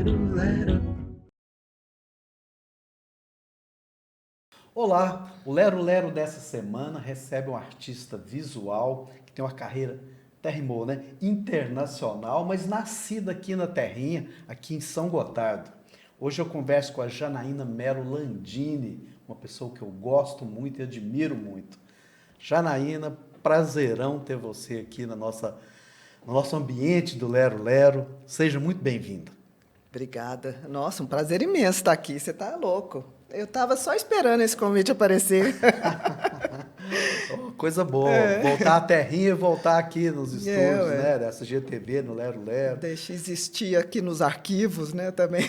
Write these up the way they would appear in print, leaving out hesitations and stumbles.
lero, lero. Olá, o Lero Lero dessa semana recebe um artista visual que tem uma carreira, até rimou, né? Internacional, mas nascida aqui na terrinha, aqui em São Gotardo. Hoje eu converso com a Janaína Melo Landini, uma pessoa que eu gosto muito e admiro muito. Janaína, prazerão ter você aqui no nosso ambiente do Lero Lero. Seja muito bem-vinda. Obrigada. Nossa, um prazer imenso estar aqui. Você está louco. Eu estava só esperando esse convite aparecer. Oh, coisa boa, voltar à terrinha e voltar aqui nos estúdios, Ué. né, dessa GTV, no Lero Lero. Deixa existir aqui nos arquivos, né, também.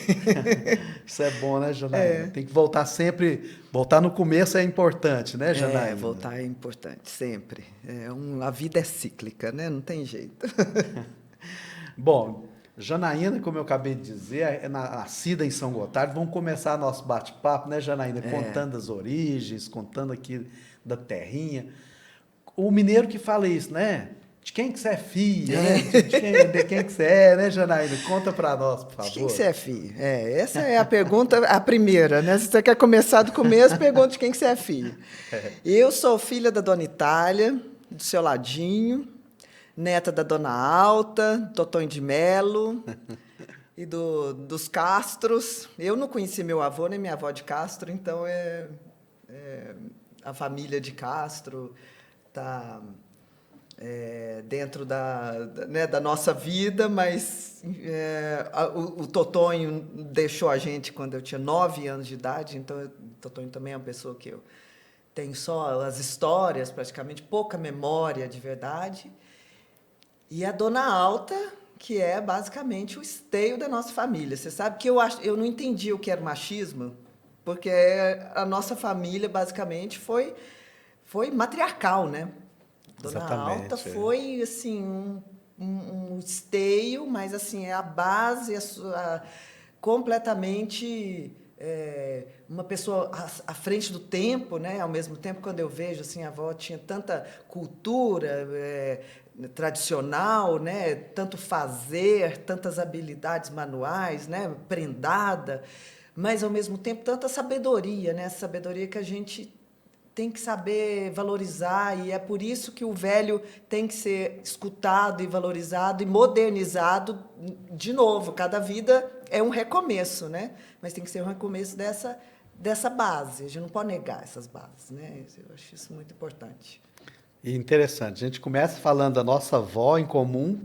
Isso é bom, né, Janaína? Tem que voltar sempre, voltar no começo é importante, né, Janaína? Voltar é importante, sempre. A vida é cíclica, né? Não tem jeito. Bom, Janaína, como eu acabei de dizer, é nascida em São Gotardo. Vamos começar nosso bate-papo, né, Janaína? Contando as origens, contando aqui da terrinha. O mineiro que fala isso, né? De quem que você é filha, né? De quem que você é, né, Janaína? Conta pra nós, por favor. De quem que você é filho? Essa é a pergunta, a primeira, né? Se você quer começar do começo, pergunta de quem que você é filho. Eu sou filha da Dona Itália, do seu ladinho, neta da Dona Alta, Totonho de Melo e dos Castros. Eu não conheci meu avô nem minha avó de Castro, então a família de Castro está dentro da nossa vida, mas o Totonho deixou a gente quando eu tinha 9 anos de idade, então o Totonho também é uma pessoa que eu tenho só as histórias, praticamente, pouca memória de verdade. E a Dona Alta, que é basicamente o esteio da nossa família. Você sabe que eu não entendi o que era machismo, porque a nossa família, basicamente, foi matriarcal, né? Dona Alta foi, assim, um esteio, mas, assim, é a base, completamente uma pessoa à frente do tempo, né? Ao mesmo tempo, quando eu vejo, assim, a avó tinha tanta cultura tradicional, né? Tanto fazer, tantas habilidades manuais, né? Prendada, mas, ao mesmo tempo, tanta sabedoria, né? Essa sabedoria que a gente tem que saber valorizar, e é por isso que o velho tem que ser escutado e valorizado e modernizado de novo. Cada vida é um recomeço, né? Mas tem que ser um recomeço dessa base. A gente não pode negar essas bases, né? Eu acho isso muito importante. E interessante, a gente começa falando da nossa avó em comum,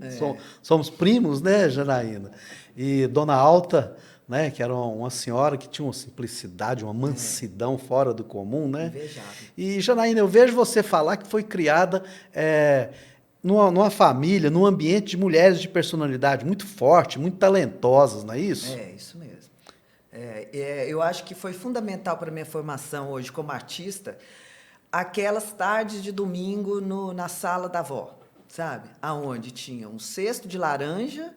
somos primos, né, Janaína? E Dona Alta, né, que era uma senhora que tinha uma simplicidade, uma mansidão fora do comum, né? Invejável. E, Janaína, eu vejo você falar que foi criada numa família, num ambiente de mulheres de personalidade muito forte, muito talentosas, não é isso? É, isso mesmo. Eu acho que foi fundamental para a minha formação hoje como artista aquelas tardes de domingo na sala da avó, sabe? Aonde tinha um cesto de laranja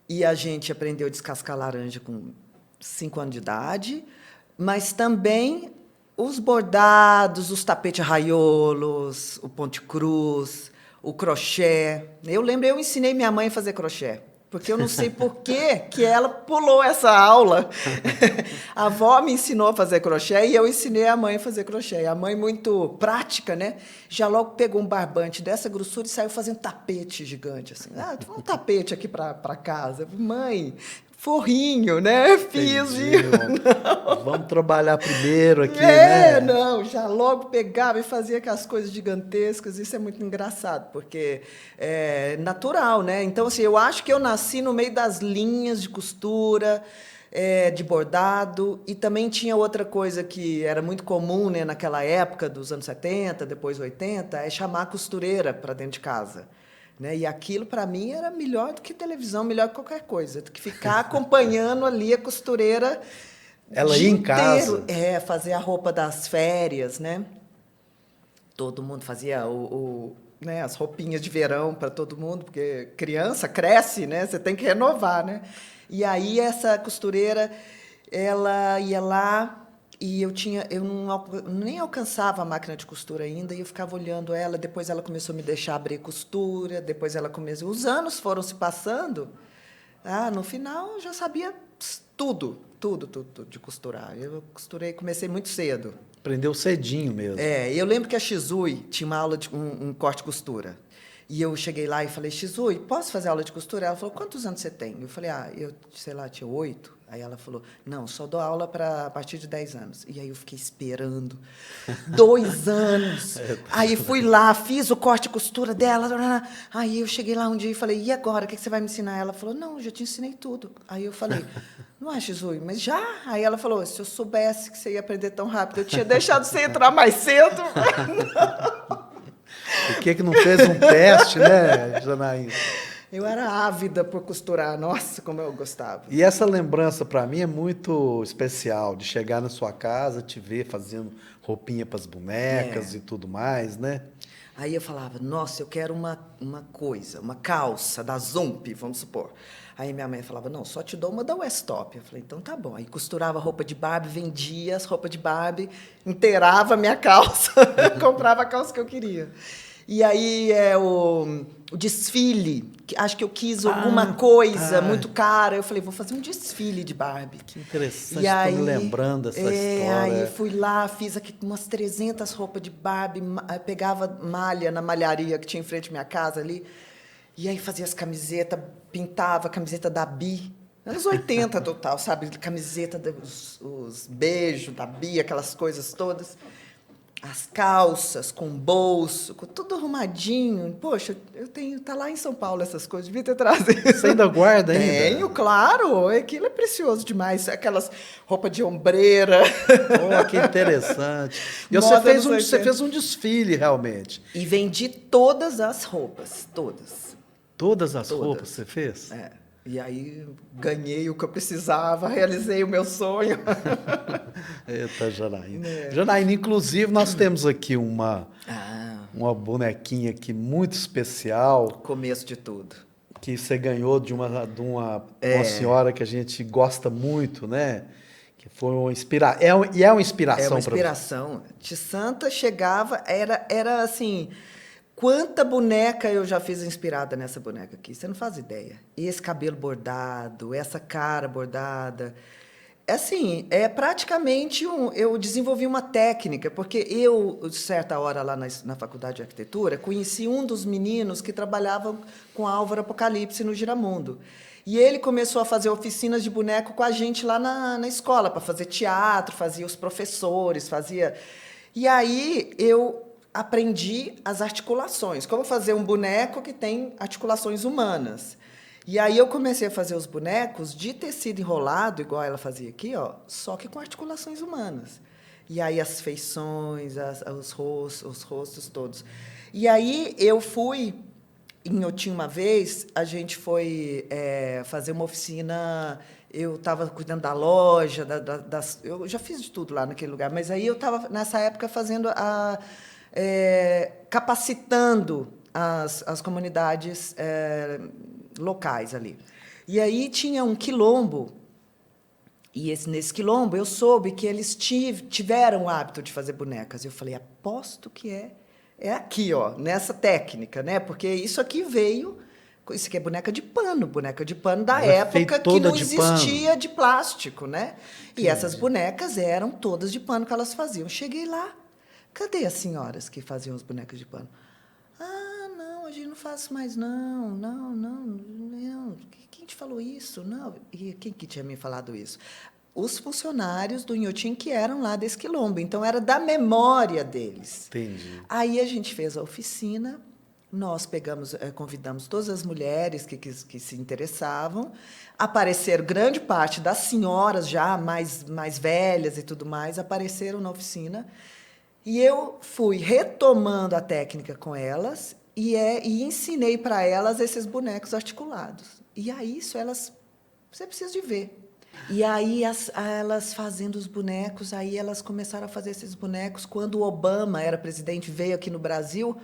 e a gente aprendeu a descascar laranja com 5 anos de idade, mas também os bordados, os tapetes raiolos, o ponte cruz, o crochê. Eu ensinei minha mãe a fazer crochê, porque eu não sei por que ela pulou essa aula. A avó me ensinou a fazer crochê e eu ensinei a mãe a fazer crochê. A mãe, muito prática, né? Já logo pegou um barbante dessa grossura e saiu fazendo tapete gigante. Assim. Um tapete aqui para casa. Mãe, forrinho, né? Fiz. Vamos trabalhar primeiro aqui, né? Não, já logo pegava e fazia aquelas coisas gigantescas. Isso é muito engraçado, porque é natural, né? Então, assim, eu acho que eu nasci no meio das linhas de costura, de bordado, e também tinha outra coisa que era muito comum, né, naquela época dos anos 70, depois 80, é chamar a costureira para dentro de casa. Né? E aquilo, para mim, era melhor do que televisão, melhor que qualquer coisa, do que ficar acompanhando ali a costureira Ela o ia dia em casa. inteiro. Fazer a roupa das férias, né? Todo mundo fazia né, as roupinhas de verão para todo mundo, porque criança cresce, né? Você tem que renovar, né? E aí essa costureira, ela ia lá e eu nem alcançava a máquina de costura ainda, e eu ficava olhando ela. Depois ela começou a me deixar abrir costura, depois ela começou. Os anos foram se passando, No final eu já sabia tudo, tudo, tudo, tudo de costurar. Eu costurei, comecei muito cedo. Aprendeu cedinho mesmo. Eu lembro que a Shizui tinha uma aula de um corte e costura. E eu cheguei lá e falei, Shizui, posso fazer aula de costura? Ela falou, quantos anos você tem? Eu falei, eu, sei lá, tinha 8. Aí ela falou, não, só dou aula a partir de 10 anos. E aí eu fiquei esperando 2 anos. Aí fui lá, fiz o corte e costura dela. Aí eu cheguei lá um dia e falei, e agora, o que você vai me ensinar? Ela falou, não, eu já te ensinei tudo. Aí eu falei, não é, Shizui, mas já? Aí ela falou, se eu soubesse que você ia aprender tão rápido, eu tinha deixado você entrar mais cedo. Por que não fez um teste, né, Janaína? Eu era ávida por costurar. Nossa, como eu gostava. E essa lembrança para mim é muito especial, de chegar na sua casa, te ver fazendo roupinha para as bonecas e tudo mais, né? Aí eu falava, nossa, eu quero uma coisa, uma calça da Zump, vamos supor. Aí minha mãe falava, não, só te dou uma da Westop. Eu falei, então tá bom. Aí costurava roupa de Barbie, vendia as roupas de Barbie, inteirava a minha calça, comprava a calça que eu queria. E aí o desfile, acho que eu quis alguma coisa muito cara. Eu falei, vou fazer um desfile de Barbie. Que interessante, E aí, estou me lembrando dessa história. Aí fui lá, fiz aqui umas 300 roupas de Barbie, pegava malha na malharia que tinha em frente à minha casa ali, e aí fazia as camisetas, pintava a camiseta da Bi. Anos 80 total, sabe? Camiseta, os beijos da Bi, aquelas coisas todas. As calças com bolso, com tudo arrumadinho. Poxa, eu tenho, tá lá em São Paulo essas coisas, devia ter trazido. Você ainda guarda ainda? Tenho, claro. Aquilo é precioso demais. Aquelas roupas de ombreira. Oh, que interessante. E você fez um desfile, realmente. E vendi todas as roupas, todas. Todas as roupas você fez? E aí ganhei o que eu precisava, realizei o meu sonho. Eita, Janaína. Janaína, inclusive, nós temos aqui uma bonequinha aqui muito especial. Começo de tudo. Que você ganhou de uma senhora que a gente gosta muito, né? Que foi uma inspiração. É uma inspiração para você. É uma inspiração. De Santa chegava, era assim... Quanta boneca eu já fiz inspirada nessa boneca aqui, você não faz ideia. Esse cabelo bordado, essa cara bordada. Assim, é praticamente eu desenvolvi uma técnica, porque eu, de certa hora lá na faculdade de arquitetura, conheci um dos meninos que trabalhava com Álvaro Apocalipse no Giramundo. E ele começou a fazer oficinas de boneco com a gente lá na escola, para fazer teatro, fazia os professores, fazia... E aí eu aprendi as articulações, como fazer um boneco que tem articulações humanas. E aí eu comecei a fazer os bonecos de tecido enrolado, igual ela fazia aqui, ó, só que com articulações humanas. E aí as feições, os rostos todos. E aí eu fui, em Otim uma vez, a gente foi fazer uma oficina... Eu estava cuidando da loja, eu já fiz de tudo lá naquele lugar, mas aí eu estava, nessa época, fazendo capacitando as comunidades locais ali. E aí tinha um quilombo, e nesse quilombo eu soube que eles tiveram o hábito de fazer bonecas. Eu falei, aposto que é aqui, ó, nessa técnica, né? Porque isso aqui veio... Isso aqui é boneca de pano da época que não existia de plástico, né? E essas bonecas eram todas de pano que elas faziam. Cheguei lá, cadê as senhoras que faziam as bonecas de pano? Não, a gente não faz mais, não. Quem te falou isso? Não. E quem que tinha me falado isso? Os funcionários do Inhotim que eram lá desse quilombo. Então, era da memória deles. Entendi. Aí a gente fez a oficina. Nós convidamos todas as mulheres que se interessavam. Apareceram grande parte das senhoras já mais velhas e tudo mais, apareceram na oficina. E eu fui retomando a técnica com elas e ensinei para elas esses bonecos articulados. E aí, você precisa de ver. E aí, elas fazendo os bonecos, aí elas começaram a fazer esses bonecos. Quando o Obama era presidente, veio aqui no Brasil...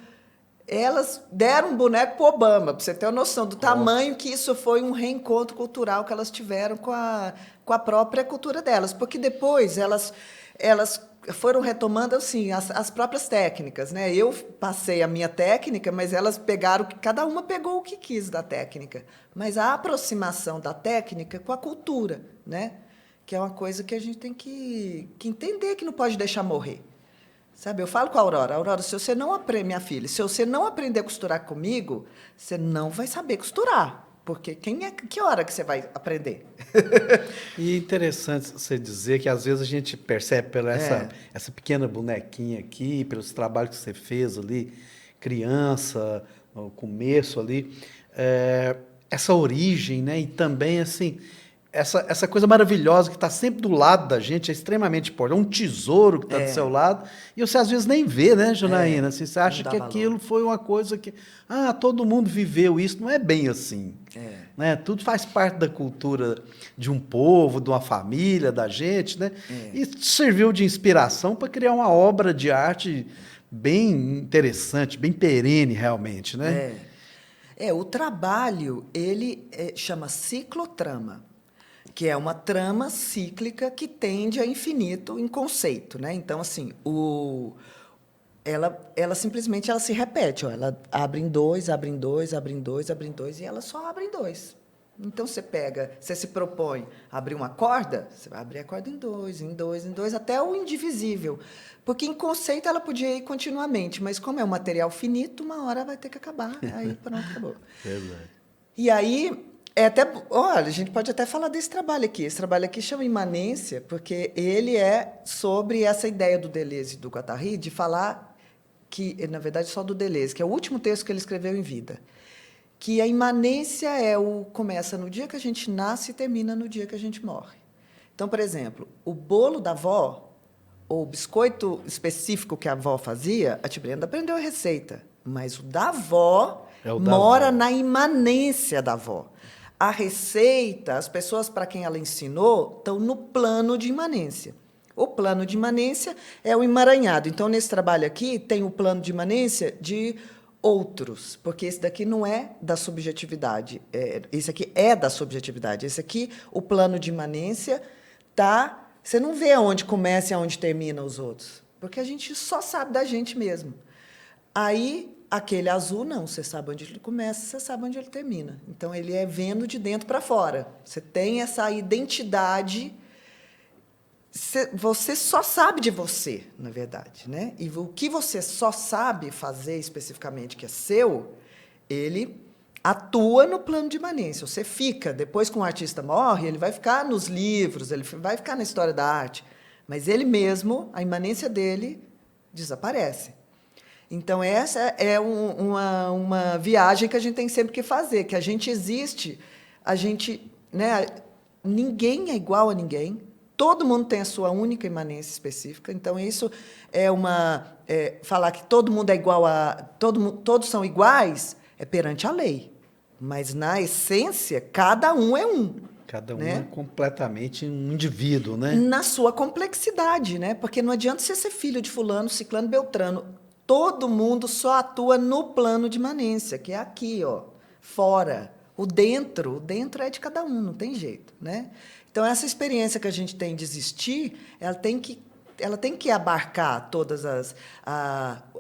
Elas deram um boneco para o Obama, para você ter uma noção do tamanho que isso foi um reencontro cultural que elas tiveram com a própria cultura delas. Porque depois elas foram retomando assim as próprias técnicas, né? Eu passei a minha técnica, mas elas pegaram, cada uma pegou o que quis da técnica, mas a aproximação da técnica com a cultura, né? Que é uma coisa que a gente tem que entender, que não pode deixar morrer. Sabe, eu falo com a Aurora, se você não aprender, minha filha, se você não aprender a costurar comigo, você não vai saber costurar. Porque que hora que você vai aprender? E é interessante você dizer que às vezes a gente percebe pela essa pequena bonequinha aqui, pelos trabalhos que você fez ali, criança, no começo ali, essa origem, né? E também assim, essa coisa maravilhosa que está sempre do lado da gente, é extremamente importante, é um tesouro que está do seu lado, e você às vezes nem vê, né, Janaína? Assim, você acha que aquilo foi uma coisa que, todo mundo viveu isso, não é bem assim. Né? Tudo faz parte da cultura de um povo, de uma família, da gente, né? E serviu de inspiração para criar uma obra de arte bem interessante, bem perene realmente, né? O trabalho, ele chama ciclotrama, que é uma trama cíclica que tende a infinito em conceito, né? Então, assim, ela simplesmente ela se repete, ó, ela abre em dois, abre em dois, abre em dois, abre em dois, e ela só abre em dois. Então, você se propõe a abrir uma corda, você vai abrir a corda em dois, em dois, em dois, até o indivisível. Porque, em conceito, ela podia ir continuamente, mas como é um material finito, uma hora vai ter que acabar, aí pronto, acabou. Verdade. E aí, olha, a gente pode até falar desse trabalho aqui. Esse trabalho aqui chama Imanência, porque ele é sobre essa ideia do Deleuze e do Guattari de falar que, na verdade, só do Deleuze, que é o último texto que ele escreveu em vida, que a imanência começa no dia que a gente nasce e termina no dia que a gente morre. Então, por exemplo, o bolo da avó, ou o biscoito específico que a avó fazia, a Tibrenda aprendeu a receita, mas o da avó mora na imanência da avó. A receita, as pessoas para quem ela ensinou, estão no plano de imanência. O plano de imanência é o emaranhado. Então, nesse trabalho aqui, tem o plano de imanência de outros, porque esse daqui não é da subjetividade. Esse aqui é da subjetividade. Esse aqui, o plano de imanência, tá. Você não vê aonde começa e aonde termina os outros, porque a gente só sabe da gente mesmo. Aí, aquele azul, não. Você sabe onde ele começa, você sabe onde ele termina. Então, ele é vendo de dentro para fora. Você tem essa identidade. Você só sabe de você, na verdade, né? E o que você só sabe fazer especificamente, que é seu, ele atua no plano de imanência. Você fica, depois que um artista morre, ele vai ficar nos livros, ele vai ficar na história da arte, mas ele mesmo, a imanência dele, desaparece. Então, essa é uma viagem que a gente tem sempre que fazer, que a gente existe, né? Ninguém é igual a ninguém. Todo mundo tem a sua única imanência específica. Então, isso falar que todo mundo é igual todos são iguais, é perante a lei. Mas, na essência, cada um é um. Cada um né? é completamente um indivíduo, né? Na sua complexidade, né? Porque não adianta você ser filho de fulano, ciclano, beltrano. Todo mundo só atua no plano de imanência, que é aqui, ó, fora. O dentro é de cada um, não tem jeito, né? Então, essa experiência que a gente tem de existir, ela tem que abarcar todas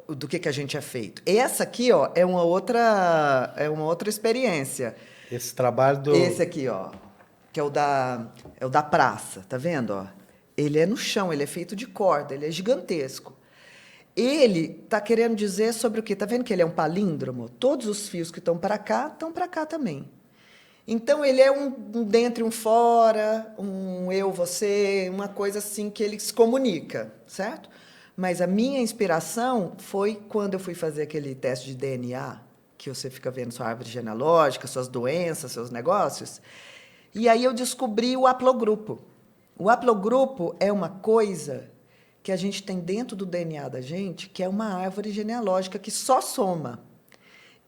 do que a gente é feito. Essa aqui, ó, é uma outra experiência. Esse trabalho Esse aqui, ó, que é o da praça, tá vendo, ó? Ele é no chão, ele é feito de corda, ele é gigantesco. Ele está querendo dizer sobre o quê? Tá vendo que ele é um palíndromo? Todos os fios que estão para cá também. Então, ele é um dentro e um fora, um eu, você, uma coisa assim que ele se comunica, certo? Mas a minha inspiração foi quando eu fui fazer aquele teste de DNA, que você fica vendo sua árvore genealógica, suas doenças, seus negócios. E aí eu descobri o haplogrupo. O haplogrupo é uma coisa que a gente tem dentro do DNA da gente, que é uma árvore genealógica que só soma.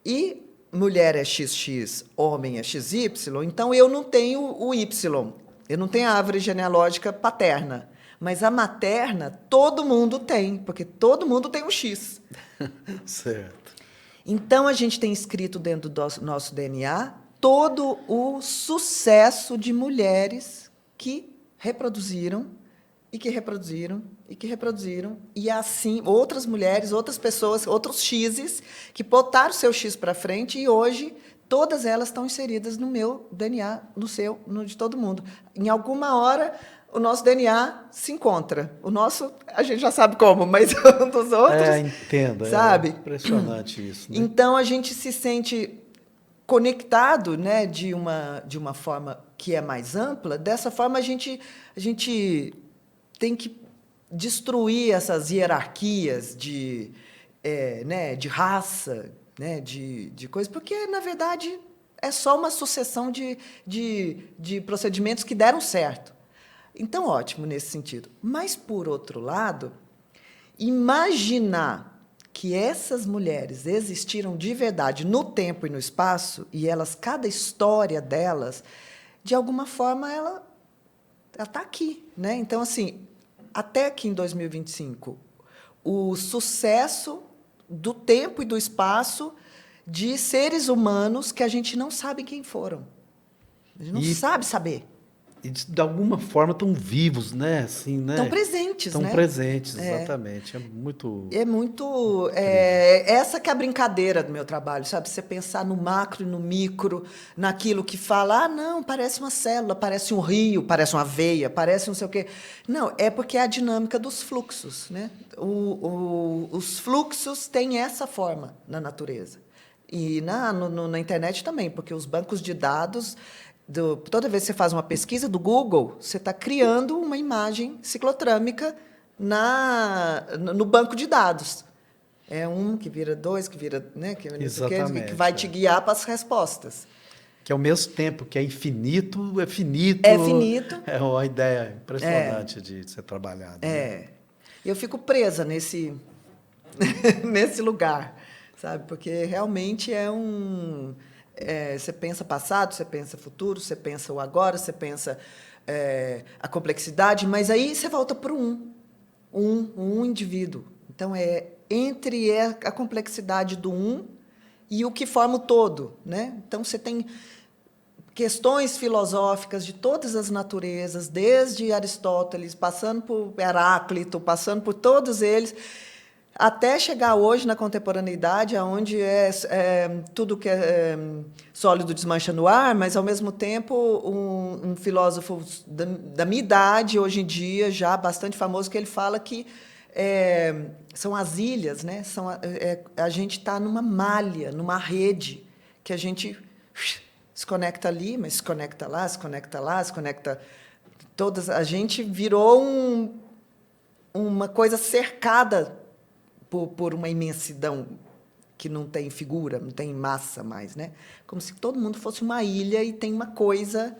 E mulher é XX, homem é XY, então eu não tenho o Y. Eu não tenho a árvore genealógica paterna. Mas a materna, todo mundo tem, porque todo mundo tem um X. Certo. Então, a gente tem escrito dentro do nosso DNA todo o sucesso de mulheres que reproduziram e que reproduziram, e que reproduziram. E assim, outras mulheres, outras pessoas, outros X's, que botaram o seu X para frente e hoje todas elas estão inseridas no meu DNA, no seu, no de todo mundo. Em alguma hora, o nosso DNA se encontra. O nosso, a gente já sabe como, mas um dos outros... Entendo. Sabe? É impressionante isso, né? Então, a gente se sente conectado, né, de uma forma que é mais ampla. Dessa forma, a gente tem que destruir essas hierarquias né, de raça, né, de coisas, porque, na verdade, é só uma sucessão de procedimentos que deram certo. Então, ótimo nesse sentido. Mas, por outro lado, imaginar que essas mulheres existiram de verdade no tempo e no espaço, e elas, cada história delas, de alguma forma, ela está aqui, né? Então, assim, até que em 2025, o sucesso do tempo e do espaço de seres humanos que a gente não sabe quem foram. A gente não sabe saber. E, de alguma forma, estão vivos, né? Assim, né? Estão presentes, né? Estão presentes, exatamente. É muito... É muito... essa que é a brincadeira do meu trabalho, sabe? Você pensar no macro e no micro, naquilo que fala, não, parece uma célula, parece um rio, parece uma veia, parece não sei o quê. Não, é porque é a dinâmica dos fluxos, né? Os fluxos têm essa forma na natureza. E na internet também, porque os bancos de dados... toda vez que você faz uma pesquisa do Google, você está criando uma imagem ciclotrâmica no banco de dados. É um que vira dois, que vira... Né, que vai te guiar para as respostas. Que, ao mesmo tempo que é infinito, é finito. É finito. É uma ideia impressionante de ser trabalhada. Né? Eu fico presa nesse lugar, sabe? Porque realmente é um... você pensa passado, você pensa futuro, você pensa o agora, você pensa a complexidade, mas aí você volta para um indivíduo. Então, entre a complexidade do e o que forma o todo. Né? Então, você tem questões filosóficas de todas as naturezas, desde Aristóteles, passando por Heráclito, passando por todos eles, até chegar hoje na contemporaneidade, onde tudo que é sólido desmancha no ar, mas, ao mesmo tempo, um filósofo da minha idade, hoje em dia, já bastante famoso, que ele fala que são as ilhas, né? A gente está numa malha, numa rede, que a gente se conecta ali, mas se conecta lá, se conecta lá, se conecta... A gente virou uma coisa cercada por uma imensidão que não tem figura, não tem massa mais, né? Como se todo mundo fosse uma ilha e tem uma coisa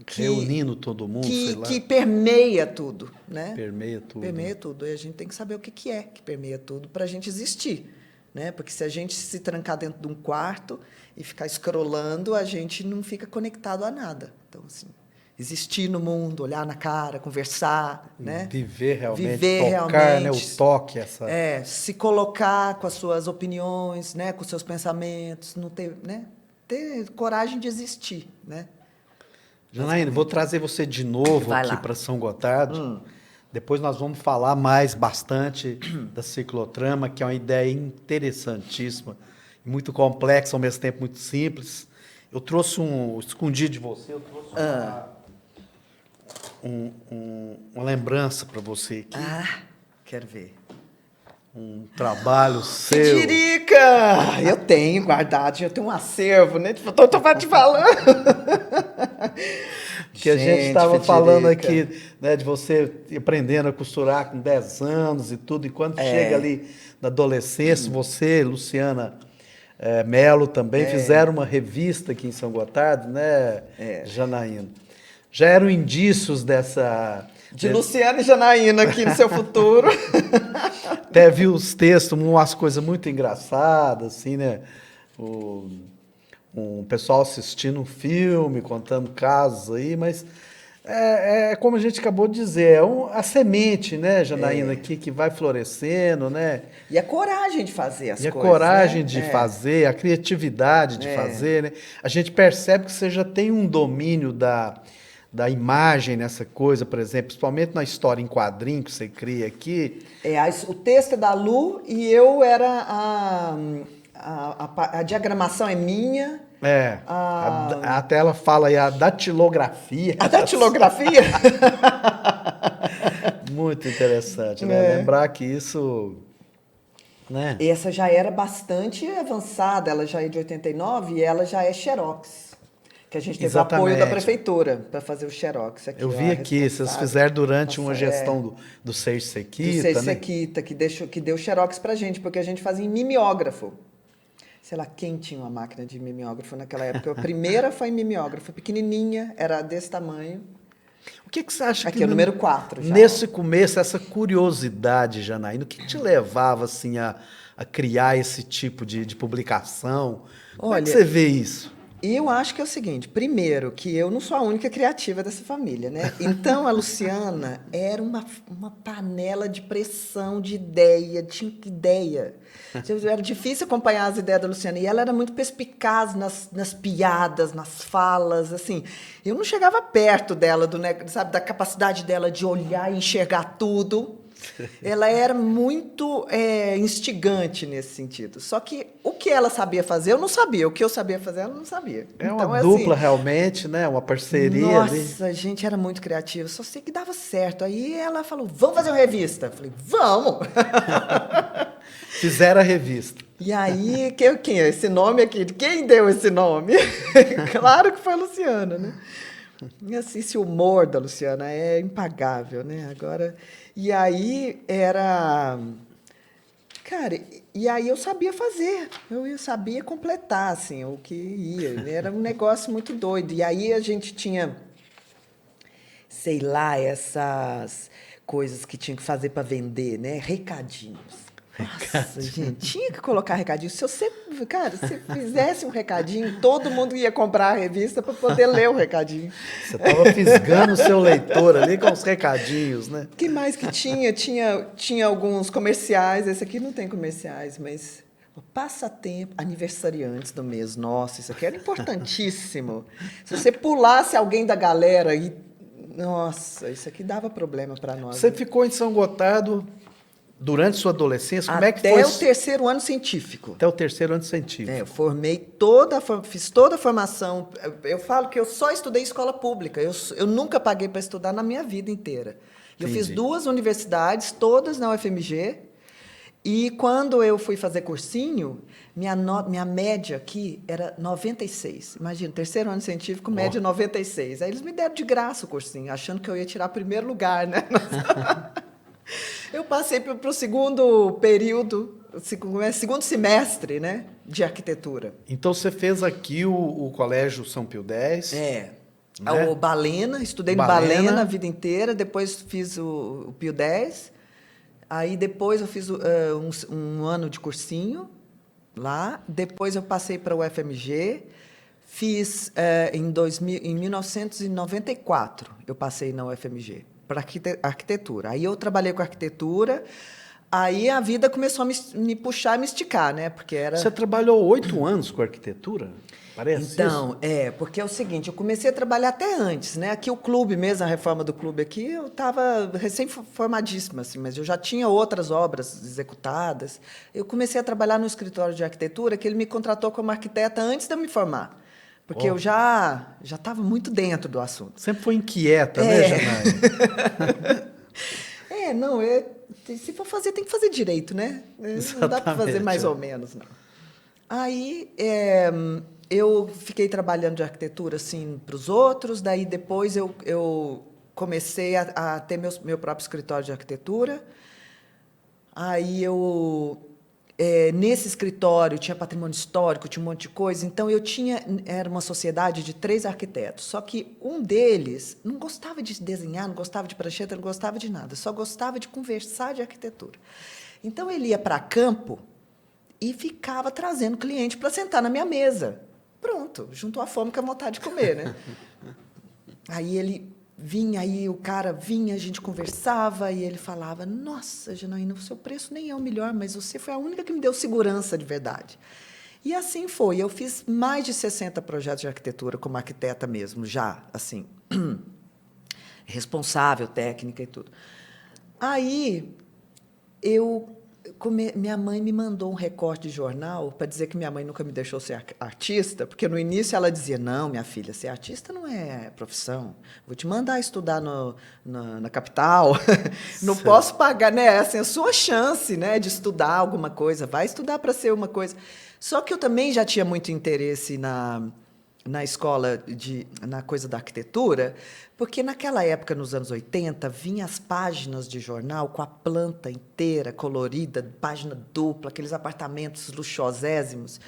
reunindo todo mundo, sei lá. Que permeia tudo, né? Permeia tudo. Permeia tudo. E a gente tem que saber o que é que permeia tudo para a gente existir, né? Porque se a gente se trancar dentro de um quarto e ficar scrollando, a gente não fica conectado a nada. Então, assim, existir no mundo, olhar na cara, conversar, né? Viver realmente, Viver tocar, realmente, né? O toque, se colocar com as suas opiniões, né? Com os seus pensamentos, não ter, né? Ter coragem de existir, né? Janaína, vou trazer você de novo aqui para São Gotardo. Depois nós vamos falar bastante da ciclotrama, que é uma ideia interessantíssima, muito complexa, ao mesmo tempo muito simples. Eu trouxe escondi de você, eu trouxe uma lembrança para você aqui. Quero ver. Um trabalho seu. Tiririca! Eu tenho guardado, eu tenho um acervo, né? Estou te falando. Que a gente estava falando aqui, né, de você aprendendo a costurar com 10 anos e tudo, e quando chega ali na adolescência, você, Luciana Melo também, fizeram uma revista aqui em São Gotardo, né, Janaína? Já eram indícios dessa... De Luciana e Janaína aqui no seu futuro. Até vi os textos, umas coisas muito engraçadas, assim, né? Um pessoal assistindo um filme, contando casos aí, mas como a gente acabou de dizer, a semente, né, Janaína, que vai florescendo, né? E a coragem de fazer as coisas. E a coragem de fazer, a criatividade de fazer, né? A gente percebe que você já tem um domínio da imagem nessa coisa, por exemplo, principalmente na história em quadrinho que você cria aqui. O texto é da Lu e eu era a diagramação é minha. Até ela fala aí a datilografia. A datilografia? Muito interessante, né? Lembrar que isso... Né? Essa já era bastante avançada, ela já é de 89 e ela já é xerox. Que a gente teve apoio da prefeitura para fazer o xerox. Aqui, eu vi aqui, vocês fizeram durante uma gestão do Sérgio Sequita. Do Sérgio Sequita, que deu xerox para a gente, porque a gente fazia em mimeógrafo. Sei lá quem tinha uma máquina de mimeógrafo naquela época. A primeira foi em mimeógrafo, pequenininha, era desse tamanho. O que você acha aqui, é o número 4 já. Nesse começo, essa curiosidade, Janaína, o que te levava assim, a criar esse tipo de publicação? Como é que você vê isso? Eu acho que é o seguinte, primeiro, que eu não sou a única criativa dessa família, né? Então, a Luciana era uma panela de pressão, de ideia, tinha ideia. Era difícil acompanhar as ideias da Luciana, e ela era muito perspicaz nas piadas, nas falas, assim. Eu não chegava perto dela, sabe, da capacidade dela de olhar e enxergar tudo. Ela era muito instigante nesse sentido. Só que o que ela sabia fazer, eu não sabia. O que eu sabia fazer, ela não sabia. É então, uma dupla assim, realmente, né? Uma parceria. Nossa, a gente era muito criativa. Só sei que dava certo. Aí ela falou, vamos fazer uma revista. Eu falei, vamos! Fizeram a revista. E aí, quem é esse nome aqui? Quem deu esse nome? Claro que foi a Luciana, né? E assim, esse humor da Luciana é impagável, né? Agora... E aí era... Cara, e aí eu sabia fazer, eu sabia completar, assim, o que ia. Era um negócio muito doido. E aí a gente tinha, sei lá, essas coisas que tinha que fazer para vender, né? Recadinhos. Nossa, gente, tinha que colocar recadinho. Se você fizesse um recadinho, todo mundo ia comprar a revista para poder ler o recadinho. Você estava fisgando o seu leitor ali com os recadinhos, né? O que mais que tinha? Tinha alguns comerciais. Esse aqui não tem comerciais, mas o passatempo, aniversariantes do mês. Nossa, isso aqui era importantíssimo. Se você pulasse alguém da galera e... Nossa, isso aqui dava problema para nós. Você ficou em São Gotardo... Durante sua adolescência, como é que foi? Até o terceiro ano científico. Até o terceiro ano científico. Eu fiz toda a formação. Eu falo que eu só estudei escola pública. Eu nunca paguei para estudar na minha vida inteira. Eu fiz 2 universidades, todas na UFMG. E quando eu fui fazer cursinho, minha média aqui era 96. Imagina, terceiro ano científico, média 96. Aí eles me deram de graça o cursinho, achando que eu ia tirar primeiro lugar, né? Eu passei para o segundo período, segundo semestre, né, de arquitetura. Então, você fez aqui o Colégio São Pio X. Né? O Balena, estudei no Balena a vida inteira, depois fiz o Pio X, aí depois eu fiz um ano de cursinho lá, depois eu passei para o UFMG, fiz em 1994, eu passei na UFMG. Para arquitetura. Aí eu trabalhei com arquitetura, aí a vida começou a me puxar, me esticar, né? Porque era... Você trabalhou 8 anos com arquitetura? Parece então, isso? Porque é o seguinte, eu comecei a trabalhar até antes, né? Aqui o clube mesmo, a reforma do clube aqui, eu estava recém-formadíssima, assim, mas eu já tinha outras obras executadas. Eu comecei a trabalhar no escritório de arquitetura, que ele me contratou como arquiteta antes de eu me formar. Porque eu já estava muito dentro do assunto. Sempre foi inquieta, né, Janaína? Se for fazer, tem que fazer direito, né? Não dá para fazer mais ou menos, não. Aí eu fiquei trabalhando de arquitetura assim para os outros, daí depois eu comecei a ter meu próprio escritório de arquitetura. Aí nesse escritório tinha patrimônio histórico, tinha um monte de coisa, então era uma sociedade de 3 arquitetos, só que um deles não gostava de desenhar, não gostava de prancheta, não gostava de nada, só gostava de conversar de arquitetura. Então ele ia para campo e ficava trazendo cliente para sentar na minha mesa. Pronto, juntou a fome com a vontade de comer, né? Aí ele vinha, aí o cara vinha, a gente conversava e ele falava, nossa, Janaína, o seu preço nem é o melhor, mas você foi a única que me deu segurança de verdade. E assim foi. Eu fiz mais de 60 projetos de arquitetura como arquiteta mesmo, já, assim. responsável, técnica e tudo. Aí, minha mãe me mandou um recorte de jornal para dizer que minha mãe nunca me deixou ser artista, porque no início ela dizia, não, minha filha, ser artista não é profissão, vou te mandar estudar na capital, não posso pagar, né? Assim, a sua chance, né, de estudar alguma coisa, vai estudar para ser uma coisa. Só que eu também já tinha muito interesse na escola, na coisa da arquitetura, porque naquela época, nos anos 80, vinha as páginas de jornal com a planta inteira, colorida, página dupla, aqueles apartamentos luxuosésimos.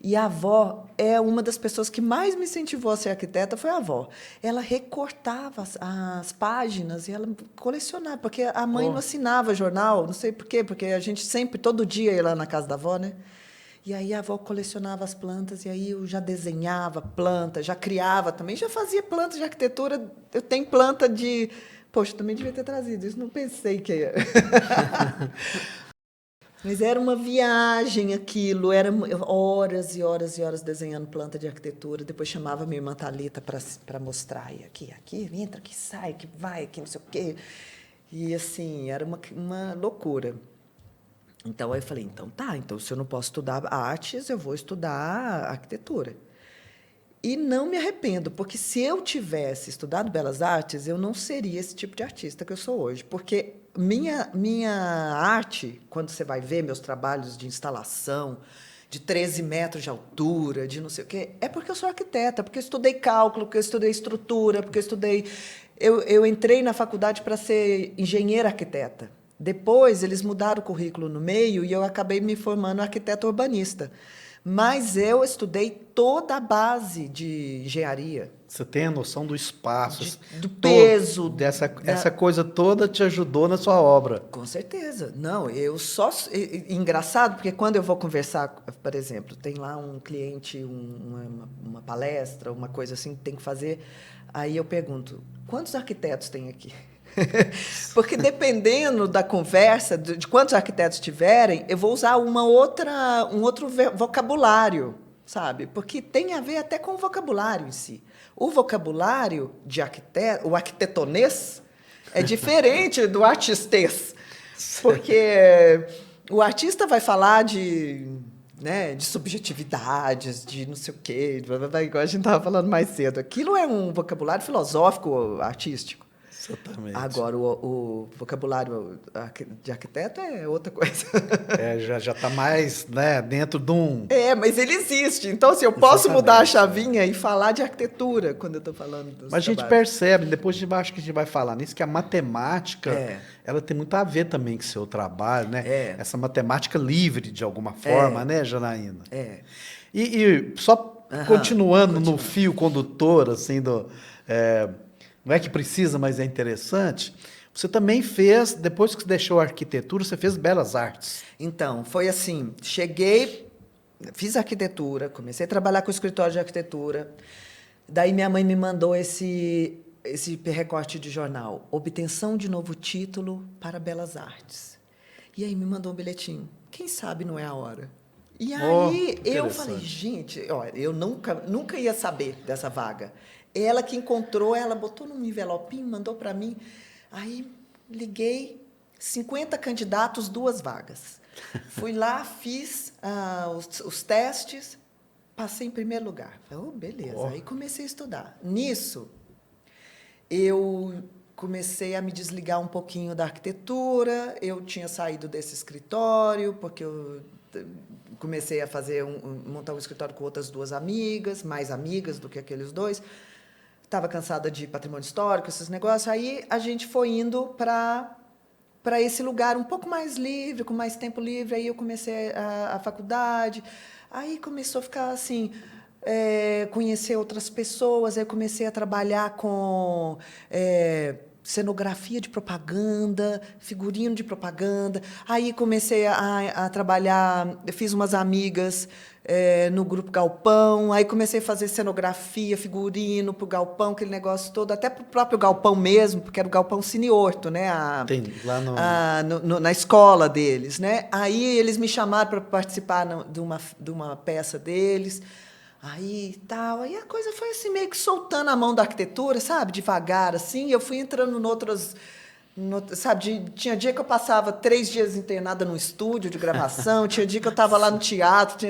E a avó é uma das pessoas que mais me incentivou a ser arquiteta, foi a avó. Ela recortava as páginas e ela colecionava, porque a mãe não assinava jornal, não sei por quê, porque a gente sempre, todo dia, ia lá na casa da avó, né? E aí a avó colecionava as plantas, e aí eu já desenhava planta, já criava também, já fazia planta de arquitetura. Eu tenho planta de... Poxa, também devia ter trazido isso, não pensei que ia. Mas era uma viagem aquilo, era horas e horas e horas desenhando planta de arquitetura. Depois chamava minha irmã Thalita para mostrar. E aqui, entra, aqui sai, que vai, aqui não sei o quê. E assim, era uma loucura. Então, aí eu falei, então tá, então se eu não posso estudar artes, eu vou estudar arquitetura. E não me arrependo, porque se eu tivesse estudado belas artes, eu não seria esse tipo de artista que eu sou hoje. Porque minha arte, quando você vai ver meus trabalhos de instalação, de 13 metros de altura, de não sei o quê, é porque eu sou arquiteta, porque eu estudei cálculo, porque eu estudei estrutura, porque eu estudei... Eu entrei na faculdade para ser engenheira arquiteta. Depois, eles mudaram o currículo no meio e eu acabei me formando arquiteta urbanista. Mas eu estudei toda a base de engenharia. Você tem a noção do espaço. Do peso. Essa coisa toda te ajudou na sua obra. Com certeza. Não, eu só... Engraçado, porque quando eu vou conversar, por exemplo, tem lá um cliente, uma palestra, uma coisa assim que tem que fazer, aí eu pergunto, quantos arquitetos tem aqui? Porque dependendo da conversa, de quantos arquitetos tiverem, eu vou usar um outro vocabulário, sabe? Porque tem a ver até com o vocabulário em si. O vocabulário de arquiteto, o arquitetonês, é diferente do artistês. Porque o artista vai falar de subjetividades, de não sei o quê, igual a gente estava falando mais cedo. Aquilo é um vocabulário filosófico, artístico. Exatamente. Agora, o vocabulário de arquiteto é outra coisa. Já está mais, né, dentro de um... Mas ele existe. Então, assim, eu posso mudar a chavinha e falar de arquitetura quando eu estou falando dos Mas a gente percebe, depois acho que a gente vai falar nisso, que a matemática, ela tem muito a ver também com o seu trabalho, né? Essa matemática livre, de alguma forma, né, Janaína? E só continuando no fio condutor, assim, não é que precisa, mas é interessante. Você também fez, depois que você deixou a arquitetura, você fez belas artes. Então, foi assim, fiz arquitetura, comecei a trabalhar com o escritório de arquitetura, daí minha mãe me mandou esse recorte de jornal, obtenção de novo título para belas artes. E aí me mandou um bilhetinho, quem sabe não é a hora. E aí eu falei, gente, eu nunca ia saber dessa vaga. Ela que encontrou, ela botou num envelopinho, mandou para mim. Aí liguei, 50 candidatos, 2 vagas. Fui lá, fiz os testes, passei em primeiro lugar. Falei, beleza. Aí comecei a estudar. Nisso, eu comecei a me desligar um pouquinho da arquitetura. Eu tinha saído desse escritório, porque eu comecei a montar um escritório com outras 2 amigas, mais amigas do que aqueles 2. Estava cansada de patrimônio histórico, esses negócios. Aí a gente foi indo para esse lugar um pouco mais livre, com mais tempo livre. Aí eu comecei a faculdade. Aí começou a ficar assim, conhecer outras pessoas. Aí eu comecei a trabalhar com cenografia de propaganda, figurino de propaganda. Aí comecei a trabalhar, fiz umas amigas no Grupo Galpão, aí comecei a fazer cenografia, figurino para o Galpão, aquele negócio todo, até para o próprio Galpão mesmo, porque era o Galpão Cine Horto, né? Tem, lá na escola deles, né? Aí eles me chamaram para participar de uma peça deles. Aí tal, aí a coisa foi assim, meio que soltando a mão da arquitetura, sabe? Devagar, assim, eu fui entrando sabe? Tinha dia que eu passava 3 dias internada num estúdio de gravação, tinha dia que eu estava lá no teatro.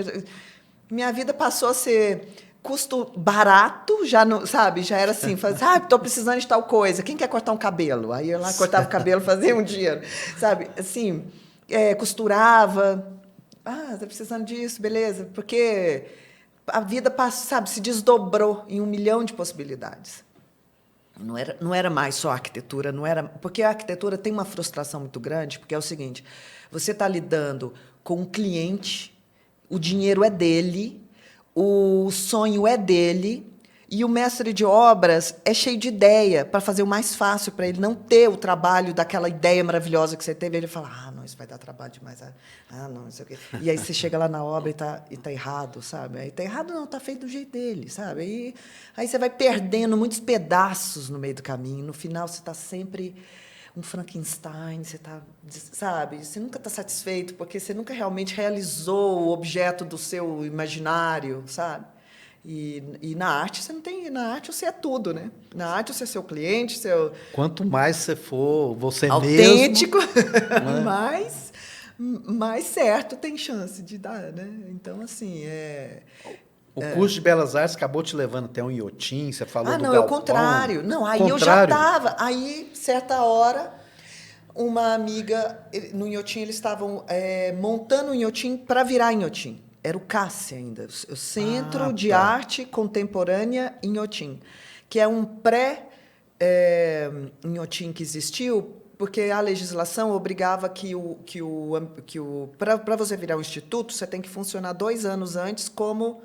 Minha vida passou a ser custo barato, já não, sabe? Já era assim, estou precisando de tal coisa, quem quer cortar um cabelo? Aí eu lá cortava o cabelo, fazia um dinheiro, sabe? Assim, costurava, tá precisando disso, beleza, porque a vida, sabe, se desdobrou em 1 milhão de possibilidades. Não era mais só arquitetura, não era, porque a arquitetura tem uma frustração muito grande, porque é o seguinte, você está lidando com um cliente, o dinheiro é dele, o sonho é dele, e o mestre de obras é cheio de ideia para fazer o mais fácil, para ele não ter o trabalho daquela ideia maravilhosa que você teve. Ele fala, não, isso vai dar trabalho demais. Não, não sei o quê. E aí você chega lá na obra e tá errado, sabe? Aí tá errado não, tá feito do jeito dele, sabe? Aí você vai perdendo muitos pedaços no meio do caminho. No final, você está sempre um Frankenstein, você tá, sabe? Você nunca está satisfeito, porque você nunca realmente realizou o objeto do seu imaginário, sabe? E na arte você não tem, na arte você é tudo, né? Na arte você é seu cliente, seu Quanto mais você for você autêntico, mesmo, né? mais certo tem chance de dar, né? Então assim, O curso de Belas Artes acabou te levando até um iotim, você falou do não, é o galpão. contrário. Não, aí eu já Contrário? estava. Aí, certa hora, uma amiga, no Inhotim, eles estavam montando o Inhotim para virar Inhotim. Era o CASSE ainda, o Centro de Tá. Arte Contemporânea Inhotim, que é um pré-Inhotim que existiu, porque a legislação obrigava para você virar um instituto, você tem que funcionar 2 anos antes como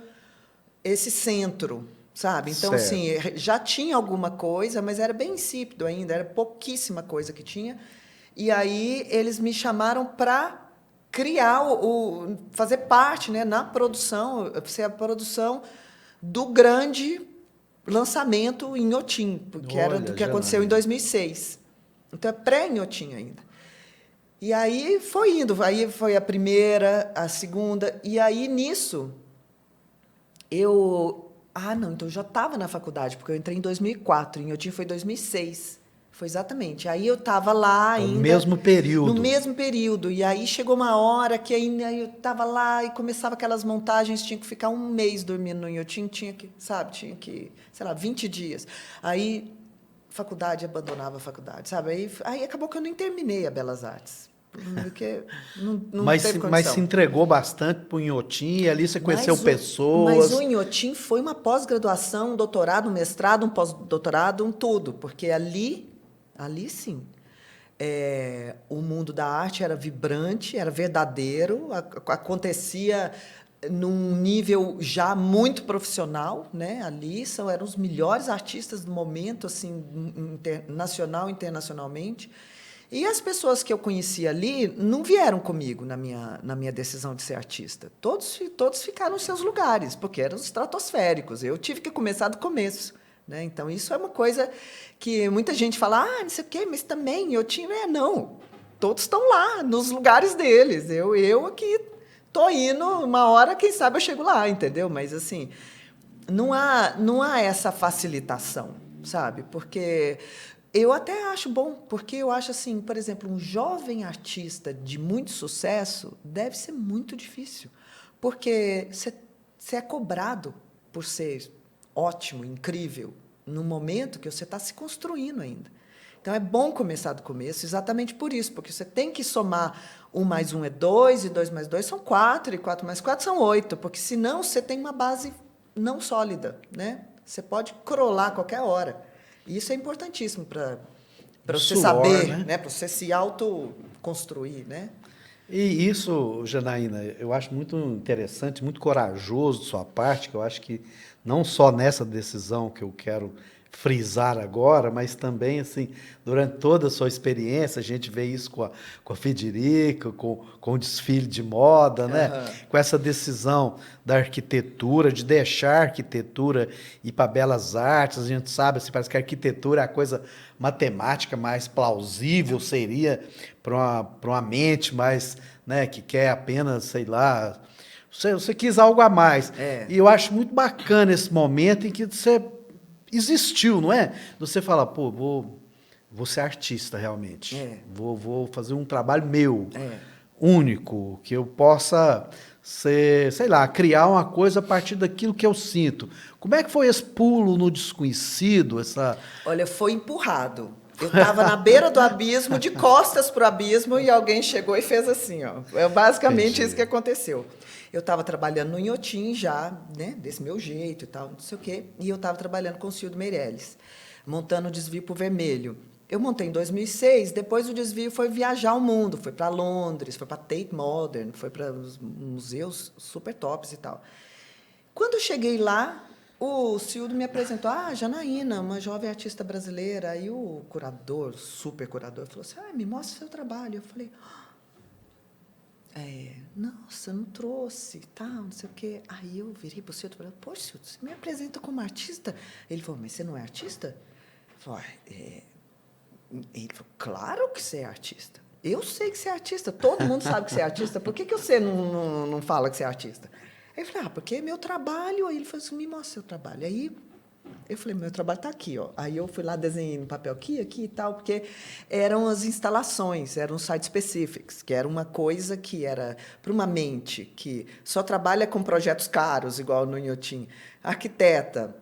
esse centro, sabe? Então, Certo. assim, já tinha alguma coisa, mas era bem insípido ainda, era pouquíssima coisa que tinha. E aí eles me chamaram para criar fazer parte, né, na produção, ser a produção do grande lançamento em Inhotim, porque era do que aconteceu em 2006. Então é pré-Inhotim ainda. E aí foi indo, aí foi a primeira, a segunda, e aí nisso não, então eu já estava na faculdade, porque eu entrei em 2004, em Inhotim foi 2006. Foi exatamente. Aí eu estava lá ainda. No mesmo período. No mesmo período. E aí chegou uma hora que ainda eu estava lá e começava aquelas montagens, tinha que ficar 1 mês dormindo no Inhotim, tinha que, sei lá, 20 dias. Aí, abandonava a faculdade, sabe? Aí acabou que eu nem terminei a Belas Artes. Porque não teve condição. Mas se entregou bastante para o Inhotim e ali você conheceu pessoas. Mas o Inhotim foi uma pós-graduação, um doutorado, um mestrado, um pós-doutorado, um tudo. Porque ali sim, o mundo da arte era vibrante, era verdadeiro, acontecia num nível já muito profissional, né? Ali eram os melhores artistas do momento, assim, nacional e internacionalmente. E as pessoas que eu conheci ali não vieram comigo na minha decisão de ser artista. Todos ficaram nos seus lugares, porque eram estratosféricos. Eu tive que começar do começo, né? Então, isso é uma coisa que muita gente fala, não sei o quê, mas também eu tinha... Não, todos estão lá, nos lugares deles. Eu aqui estou indo, uma hora, quem sabe eu chego lá, entendeu? Mas, assim, não há essa facilitação, sabe? Porque... Eu até acho bom, porque eu acho assim, por exemplo, um jovem artista de muito sucesso deve ser muito difícil, porque você é cobrado por ser ótimo, incrível, no momento que você está se construindo ainda. Então, é bom começar do começo exatamente por isso, porque você tem que somar 1 mais 1 é 2, e 2 mais 2 são 4, e 4 mais 4 são 8, porque senão você tem uma base não sólida, né? Você pode crolar a qualquer hora. E isso é importantíssimo para você saber, né? Para você se autoconstruir, né? E isso, Janaína, eu acho muito interessante, muito corajoso de sua parte, que eu acho que não só nessa decisão que eu quero frisar agora, mas também assim durante toda a sua experiência, a gente vê isso com a Federica, com o desfile de moda, né? Com essa decisão da arquitetura, de deixar a arquitetura ir para belas artes, a gente sabe, assim, parece que a arquitetura é a coisa matemática mais plausível, seria para uma mente mais, né, que quer apenas, sei lá, Você quis algo a mais. É. E eu acho muito bacana esse momento em que você existiu, não é? Você fala, pô, vou ser artista realmente. É. Vou fazer um trabalho meu, É. único, que eu possa ser, sei lá, criar uma coisa a partir daquilo que eu sinto. Como é que foi esse pulo no desconhecido, essa... Olha, foi empurrado. Eu estava na beira do abismo, de costas para o abismo, e alguém chegou e fez assim, ó. É basicamente Entendi. isso que aconteceu. Eu estava trabalhando no Inhotim já, né, desse meu jeito e tal, não sei o quê, e eu estava trabalhando com o Cildo Meirelles, montando o desvio para o Vermelho. Eu montei em 2006, depois o desvio foi viajar o mundo, foi para Londres, foi para Tate Modern, foi para os museus super tops e tal. Quando eu cheguei lá, o Cildo me apresentou, Janaína, uma jovem artista brasileira. Aí o curador, super curador, falou assim, me mostra o seu trabalho. Eu falei, nossa, não trouxe, tal, não sei o quê. Aí eu virei para o Cildo e falei, poxa, Cildo, você me apresenta como artista? Ele falou, mas você não é artista? Eu falei, Ele falou, claro que você é artista. Eu sei que você é artista, todo mundo sabe que você é artista, por que você não fala que você é artista? Aí eu falei, porque é meu trabalho. Aí ele falou assim, me mostra seu trabalho. Aí eu falei, meu trabalho está aqui, ó. Aí eu fui lá, desenhei no papel aqui e tal, porque eram as instalações, eram site specifics, que era uma coisa que era para uma mente que só trabalha com projetos caros, igual no Inhotim, arquiteta,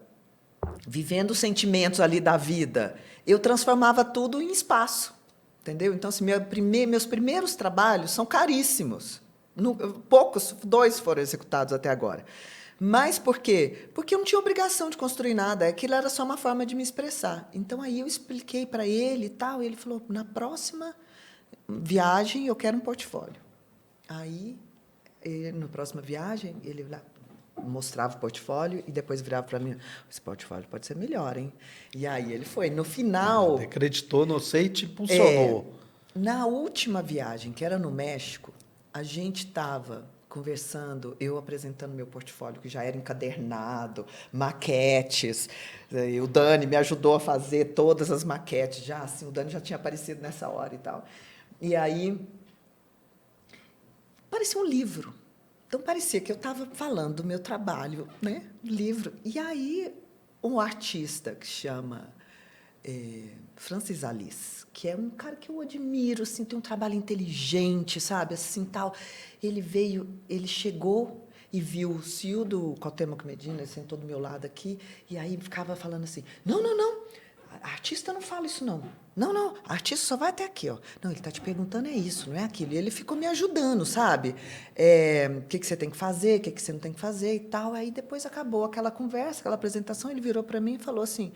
vivendo os sentimentos ali da vida, eu transformava tudo em espaço, entendeu? Então, assim, meus primeiros trabalhos são caríssimos. Poucos, 2 foram executados até agora. Mas por quê? Porque eu não tinha obrigação de construir nada, aquilo era só uma forma de me expressar. Então, aí eu expliquei para ele e tal, e ele falou, na próxima viagem eu quero um portfólio. Aí, na próxima viagem, ele lá mostrava o portfólio e depois virava para mim, esse portfólio pode ser melhor, hein? E aí ele foi. No final... acreditou, não sei, te impulsionou. Na última viagem, que era no México, a gente estava conversando, eu apresentando meu portfólio, que já era encadernado, maquetes. E o Dani me ajudou a fazer todas as maquetes já, assim, o Dani já tinha aparecido nessa hora e tal. E aí, parecia um livro. Então, parecia que eu estava falando do meu trabalho, né? Livro. E aí, um artista que chama Francis Alice, que é um cara que eu admiro, assim, tem um trabalho inteligente, sabe? Assim, tal. Ele chegou e viu o Cildo Cuauhtémoc Medina, ele sentou do meu lado aqui, e aí ficava falando assim, não, a artista não fala isso, não. Não, a artista só vai até aqui, ó. Não, ele está te perguntando é isso, não é aquilo. E ele ficou me ajudando, sabe? O que você tem que fazer, o que você não tem que fazer e tal. Aí depois acabou aquela conversa, aquela apresentação, ele virou para mim e falou assim,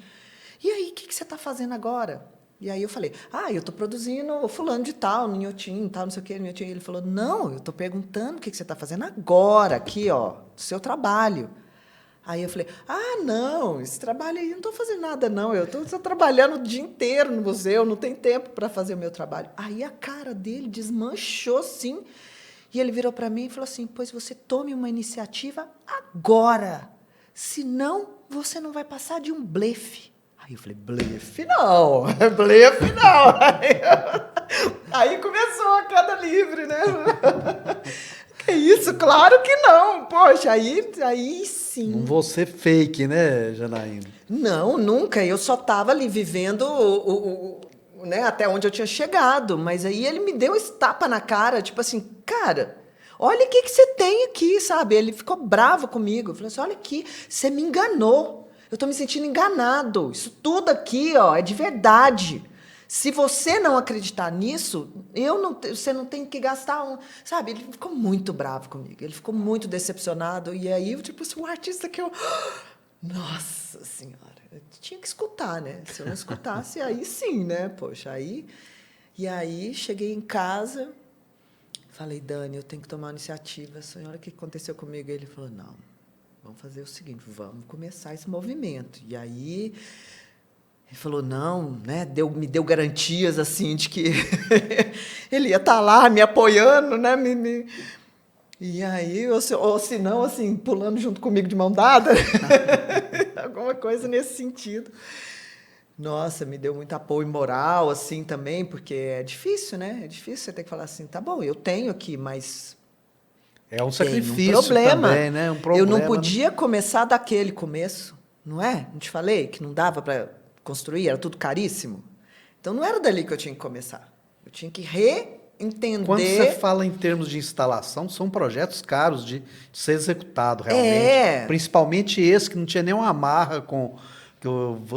e aí, o que você está fazendo agora? E aí eu falei, eu estou produzindo fulano de tal, no Inhotim, tal, não sei o quê, no Inhotim. E ele falou, não, eu estou perguntando o que você está fazendo agora, aqui, ó, do seu trabalho. Aí eu falei, não, esse trabalho aí, não estou fazendo nada, não. Eu estou trabalhando o dia inteiro no museu, não tem tempo para fazer o meu trabalho. Aí a cara dele desmanchou, sim. E ele virou para mim e falou assim, pois você tome uma iniciativa agora. Senão, você não vai passar de um blefe. Aí eu falei, blefe não, blefe não. Aí começou a queda livre, né? Que isso? Claro que não. Poxa, aí sim. Não vou ser fake, né, Janaína? Não, nunca. Eu só estava ali vivendo né, até onde eu tinha chegado. Mas aí ele me deu esse tapa na cara, tipo assim, cara, olha o que você tem aqui, sabe? Ele ficou bravo comigo. Falou assim, olha aqui, você me enganou. Eu estou me sentindo enganado. Isso tudo aqui, ó, é de verdade. Se você não acreditar nisso, você não tem que gastar Sabe, ele ficou muito bravo comigo. Ele ficou muito decepcionado. E aí, tipo, um artista que eu... Nossa Senhora, eu tinha que escutar, né? Se eu não escutasse, aí sim, né? Poxa, aí... E aí, cheguei em casa, falei, Dani, eu tenho que tomar uma iniciativa. Olha o que aconteceu comigo. Ele falou, não, vamos fazer o seguinte, vamos começar esse movimento. E aí... Ele falou, não, né? Me deu garantias, assim, de que ele ia estar lá me apoiando, né? E aí, ou se não, assim, pulando junto comigo de mão dada. Alguma coisa nesse sentido. Nossa, me deu muito apoio moral, assim, também, porque é difícil, né? É difícil você ter que falar assim, tá bom, eu tenho aqui, mas É um Tem sacrifício problema. também, né? Um Eu problema. não podia começar daquele começo, não é? Não te falei que não dava para construir, era tudo caríssimo. Então não era dali que eu tinha que começar. Eu tinha que Quando você reentender. fala em termos de instalação, são projetos caros de ser executado realmente. É. Principalmente esse que não tinha nenhuma amarra com.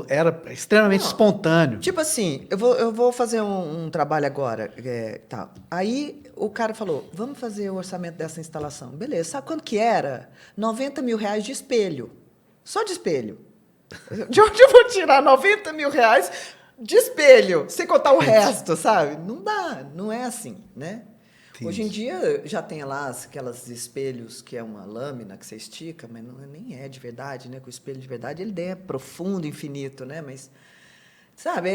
Era extremamente Não, espontâneo. tipo assim, eu vou fazer um trabalho agora, tal. Aí o cara falou, vamos fazer o orçamento dessa instalação. Beleza, sabe quanto que era? R$ 90.000 de espelho. Só de espelho. De onde eu vou tirar R$ 90.000 de espelho, sem contar o resto, sabe? Não dá, não é assim, né? Entendi. Hoje em dia já tem lá aquelas espelhos que é uma lâmina que você estica, mas nem é de verdade, né? Com o espelho de verdade ele é profundo, infinito, né? Mas, sabe,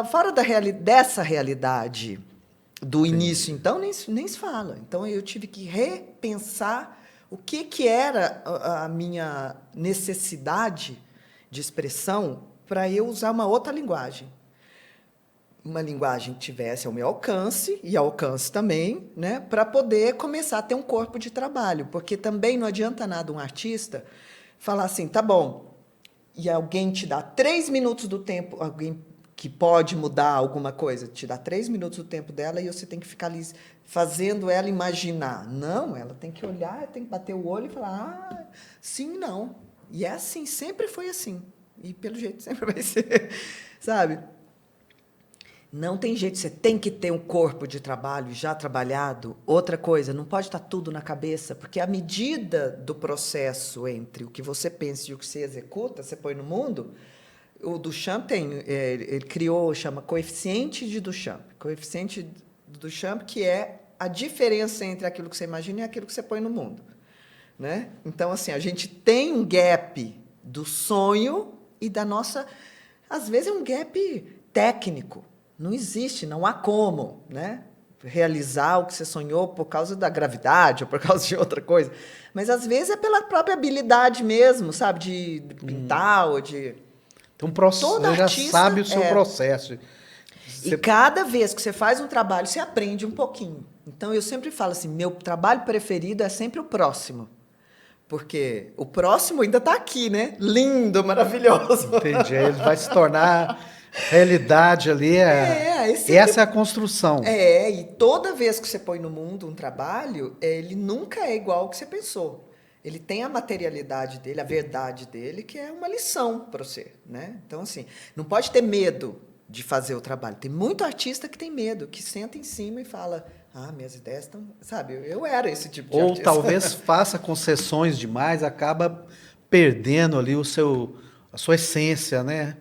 fora dessa realidade do início, então, nem se fala. Então, eu tive que repensar o que era a minha necessidade de expressão para eu usar uma outra linguagem. Uma linguagem que tivesse ao meu alcance, e alcance também, né, para poder começar a ter um corpo de trabalho. Porque também não adianta nada um artista falar assim, tá bom, e alguém te dá 3 minutos do tempo, alguém que pode mudar alguma coisa, te dá 3 minutos do tempo dela e você tem que ficar ali fazendo ela imaginar. Não, ela tem que olhar, tem que bater o olho e falar, ah, sim, não. E é assim, sempre foi assim. E pelo jeito sempre vai ser, sabe? Não tem jeito, você tem que ter um corpo de trabalho já trabalhado. Outra coisa, não pode estar tudo na cabeça, porque a medida do processo entre o que você pensa e o que você executa, você põe no mundo, o Duchamp ele criou, chama coeficiente de Duchamp. Coeficiente do Duchamp, que é a diferença entre aquilo que você imagina e aquilo que você põe no mundo. Né? Então, assim, a gente tem um gap do sonho e da nossa... Às vezes é um gap técnico. Não existe, não há como, né? Realizar o que você sonhou por causa da gravidade ou por causa de outra coisa. Mas, às vezes, é pela própria habilidade mesmo, sabe? De pintar ou de... Então, Todo você já artista sabe o seu processo. E cada vez que você faz um trabalho, você aprende um pouquinho. Então, eu sempre falo assim, meu trabalho preferido é sempre o próximo. Porque o próximo ainda está aqui, né? Lindo, maravilhoso. Entendi. Ele vai se tornar realidade ali. Essa é a construção. E toda vez que você põe no mundo um trabalho, ele nunca é igual ao que você pensou. Ele tem a materialidade dele, a verdade dele, que é uma lição para você, né? Então, assim, não pode ter medo de fazer o trabalho. Tem muito artista que tem medo, que senta em cima e fala, minhas ideias estão... Sabe, eu era esse tipo de artista. Ou talvez faça concessões demais, acaba perdendo ali a sua essência, né?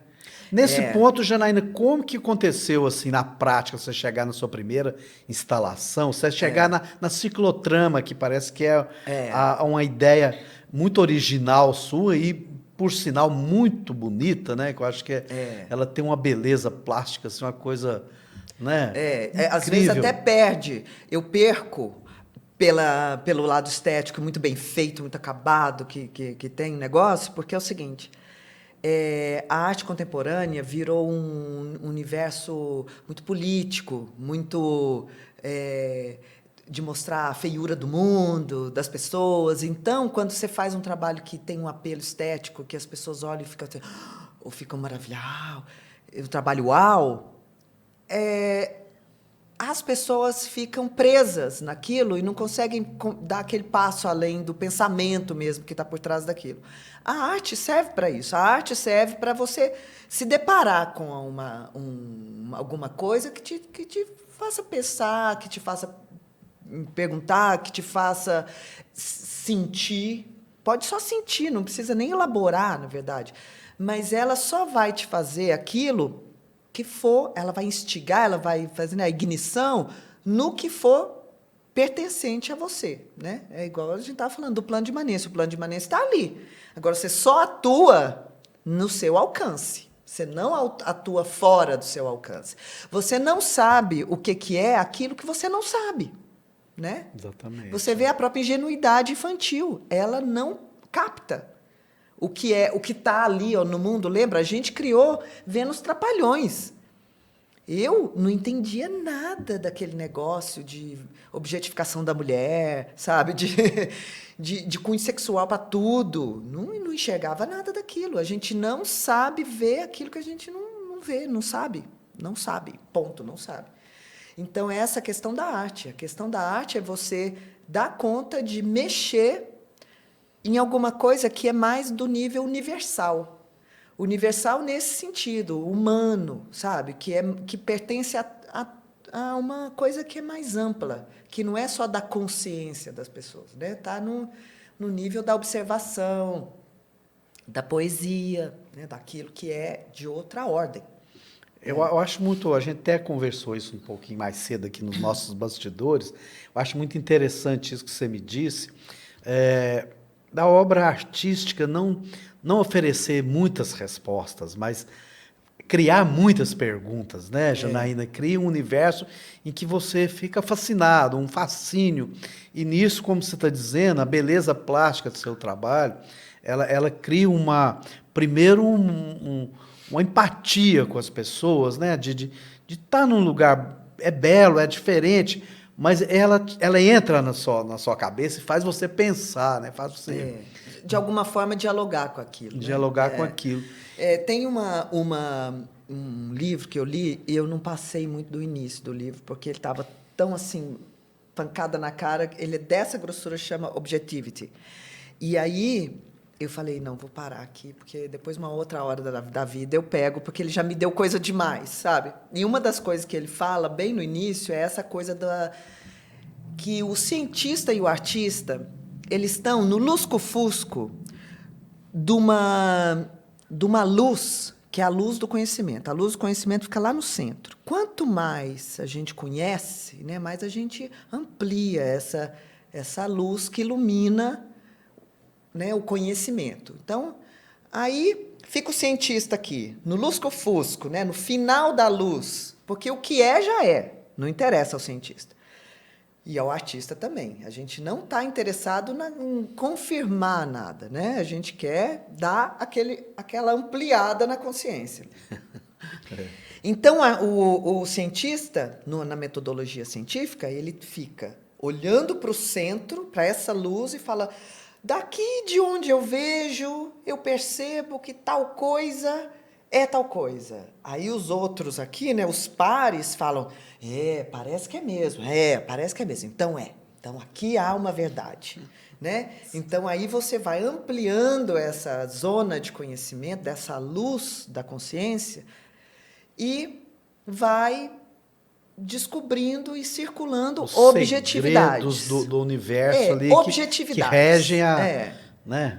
Nesse ponto, Janaína, como que aconteceu assim na prática, você chegar na sua primeira instalação, você chegar na ciclotrama, que parece que é uma ideia muito original sua e, por sinal, muito bonita, né? Que eu acho que ela tem uma beleza plástica, assim, uma coisa, né? Às vezes até perde. Eu perco pelo lado estético, muito bem feito, muito acabado, que tem negócio, porque é o seguinte... a arte contemporânea virou um universo muito político, muito de mostrar a feiura do mundo, das pessoas. Então, quando você faz um trabalho que tem um apelo estético, que as pessoas olham e ficam assim, ou ficam maravilhadas, o trabalho uau, as pessoas ficam presas naquilo e não conseguem dar aquele passo além do pensamento mesmo que está por trás daquilo. A arte serve para isso. A arte serve para você se deparar com alguma coisa que te faça pensar, que te faça perguntar, que te faça sentir. Pode só sentir, não precisa nem elaborar, na verdade. Mas ela só vai te fazer aquilo que for, ela vai instigar, ela vai fazer a ignição no que for pertencente a você, né? É igual a gente estava falando do plano de Imanência. O plano de Imanência está ali. Agora, você só atua no seu alcance. Você não atua fora do seu alcance. Você não sabe o que é aquilo que você não sabe, né? Exatamente. Você vê a própria ingenuidade infantil. Ela não capta o que está ali no mundo. Lembra? A gente criou vendo os Trapalhões. Eu não entendia nada daquele negócio de objetificação da mulher, sabe? De cunho sexual para tudo. Não enxergava nada daquilo. A gente não sabe ver aquilo que a gente não vê, não sabe. Não sabe, ponto, não sabe. Então, essa é a questão da arte. A questão da arte é você dar conta de mexer em alguma coisa que é mais do nível universal. Universal nesse sentido, humano, sabe? Que pertence a uma coisa que é mais ampla, que não é só da consciência das pessoas, né? Está no nível da observação, da poesia, né? Daquilo que é de outra ordem. Eu acho muito, a gente até conversou isso um pouquinho mais cedo aqui nos nossos bastidores, eu acho muito interessante isso que você me disse, da obra artística não oferecer muitas respostas, mas criar muitas perguntas, né, Janaína? Cria um universo em que você fica fascinado, um fascínio. E nisso, como você está dizendo, a beleza plástica do seu trabalho, ela cria primeiro uma empatia com as pessoas, né? De estar num lugar, é belo, é diferente, mas ela entra na sua cabeça e faz você pensar, né? Faz você... de alguma forma, dialogar com aquilo. Dialogar com aquilo. Tem um livro que eu li, e eu não passei muito do início do livro, porque ele estava tão assim, pancada na cara, ele é dessa grossura, chama Objectivity. E aí eu falei, não, vou parar aqui, porque depois, uma outra hora da vida, eu pego, porque ele já me deu coisa demais, sabe? E uma das coisas que ele fala, bem no início, é essa coisa que o cientista e o artista, eles estão no lusco-fusco de uma luz, que é a luz do conhecimento. A luz do conhecimento fica lá no centro. Quanto mais a gente conhece, né, mais a gente amplia essa luz que ilumina, né, o conhecimento. Então, aí fica o cientista aqui, no lusco-fusco, né, no final da luz, porque o que é, já é, não interessa ao cientista. E ao artista também. A gente não está interessado em confirmar nada, né? A gente quer dar aquela ampliada na consciência. Então, o cientista, na metodologia científica, ele fica olhando para o centro, para essa luz, e fala: daqui de onde eu vejo, eu percebo que tal coisa é tal coisa. Aí os outros aqui, né, os pares, falam: parece que é mesmo. Parece que é mesmo. Então é. Então aqui há uma verdade, né? Então aí você vai ampliando essa zona de conhecimento, dessa luz da consciência, e vai descobrindo e circulando os objetividades. Segredos do universo ali que objetividades. regem né?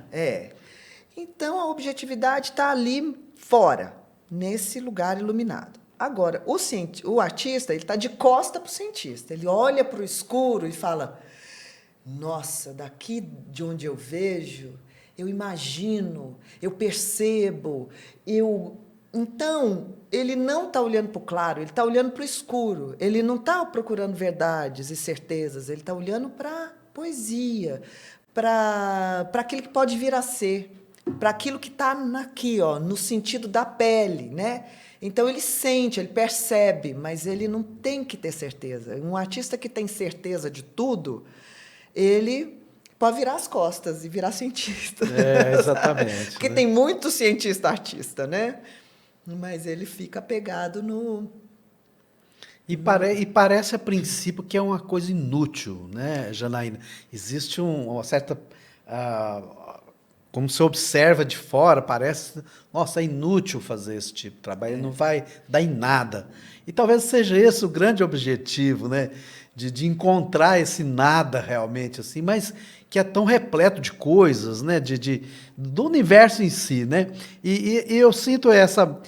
Então a objetividade está ali fora, nesse lugar iluminado. Agora, o artista, ele está de costa para o cientista. Ele olha para o escuro e fala: nossa, daqui de onde eu vejo, eu imagino, eu percebo, Então, ele não está olhando para o claro, ele está olhando para o escuro. Ele não está procurando verdades e certezas, ele está olhando para a poesia, para aquilo que pode vir a ser, para aquilo que está aqui, ó, no sentido da pele, né? Então, ele sente, ele percebe, mas ele não tem que ter certeza. Um artista que tem certeza de tudo, ele pode virar as costas e virar cientista. Exatamente. Porque tem muito cientista artista, né? Mas ele fica pegado no... E parece, a princípio, que é uma coisa inútil, né, Janaína? Existe uma certa... como você observa de fora, parece... Nossa, é inútil fazer esse tipo de trabalho, não vai dar em nada. E talvez seja esse o grande objetivo, né? De encontrar esse nada realmente, assim, mas que é tão repleto de coisas, né? Do universo em si, né? E eu sinto essa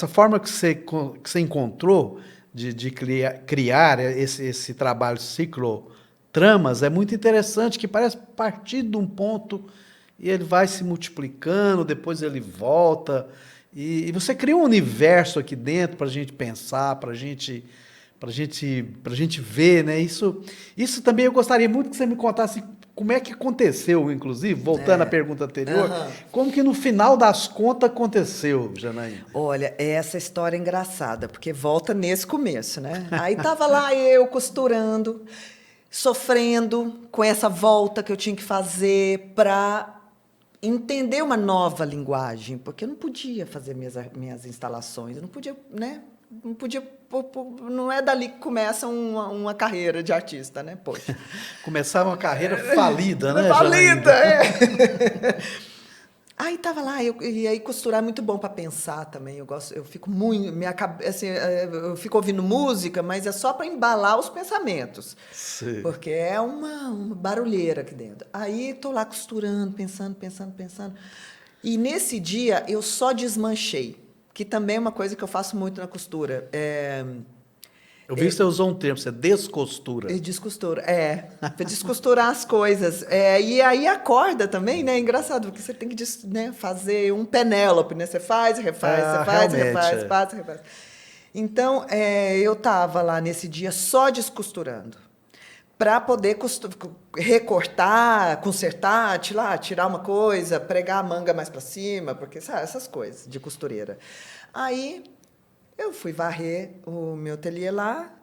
forma que você encontrou de criar esse trabalho ciclotramas é muito interessante, que parece partir de um ponto e ele vai se multiplicando, depois ele volta, e você cria um universo aqui dentro para a gente pensar, para a gente ver, né? Isso também eu gostaria muito que você me contasse como é que aconteceu, inclusive, voltando à pergunta anterior, Aham. como que no final das contas aconteceu, Janaína? Olha, essa história é engraçada, porque volta nesse começo, né? Aí tava lá eu costurando, sofrendo com essa volta que eu tinha que fazer para entender uma nova linguagem, porque eu não podia fazer minhas instalações, eu não podia, né? Não podia, não é dali que começa uma carreira de artista, né? Poxa. Começava uma carreira falida, né, Falida, Janaína? é. Aí tava lá, e aí costurar é muito bom para pensar também. Eu gosto, eu fico muito, assim, eu fico ouvindo música, mas é só para embalar os pensamentos, Sim. porque é uma barulheira aqui dentro. Aí tô lá costurando, pensando. E nesse dia eu só desmanchei, que também é uma coisa que eu faço muito na costura. Eu vi que você usou um termo, você descostura. E descostura, para descosturar as coisas. E aí a corda também, né? É engraçado, porque você tem que né, fazer um Penélope, né? Você faz, refaz, você Ah, faz, realmente. refaz, passa, refaz. Então, eu estava lá nesse dia só descosturando, para poder recortar, consertar, tirar uma coisa, pregar a manga mais para cima, porque sabe, essas coisas de costureira. Aí eu fui varrer o meu ateliê lá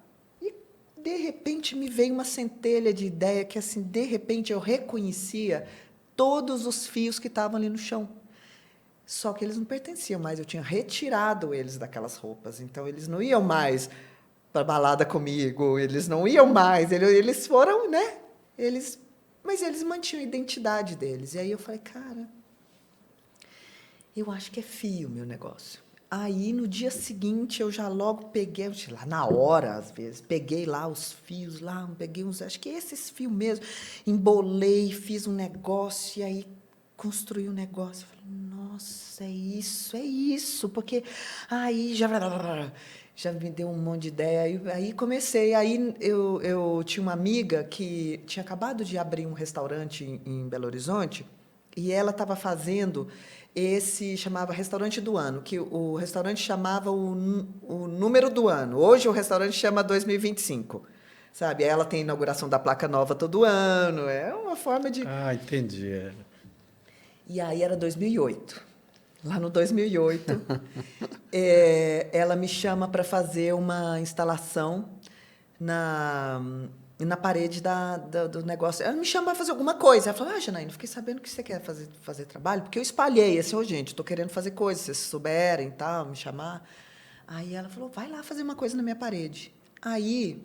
e, de repente, me veio uma centelha de ideia que, assim, de repente, eu reconhecia todos os fios que estavam ali no chão. Só que eles não pertenciam mais, eu tinha retirado eles daquelas roupas. Então, eles não iam mais para balada comigo, eles não iam mais, eles foram, né? Mas eles mantinham a identidade deles. E aí eu falei, cara, eu acho que é fio o meu negócio. Aí, no dia seguinte, eu já logo peguei, lá na hora, às vezes, peguei lá os fios, lá, peguei uns, acho que esses fios mesmo, embolei, fiz um negócio, e aí construí um negócio. Falei, nossa, é isso, porque aí já me deu um monte de ideia. Aí comecei, aí eu tinha uma amiga que tinha acabado de abrir um restaurante em Belo Horizonte, e ela estava fazendo chamava Restaurante do Ano, que o restaurante chamava o número do ano. Hoje o restaurante chama 2025, sabe? Ela tem a inauguração da placa nova todo ano, é uma forma de... Ah, entendi. E aí era 2008. Lá no 2008, ela me chama para fazer uma instalação na parede do negócio. Ela me chama para fazer alguma coisa. Ela falou, Janaína, fiquei sabendo que você quer fazer trabalho, porque eu espalhei, assim, gente, estou querendo fazer coisas, se vocês souberem e tal, me chamar. Aí ela falou, vai lá fazer uma coisa na minha parede. Aí,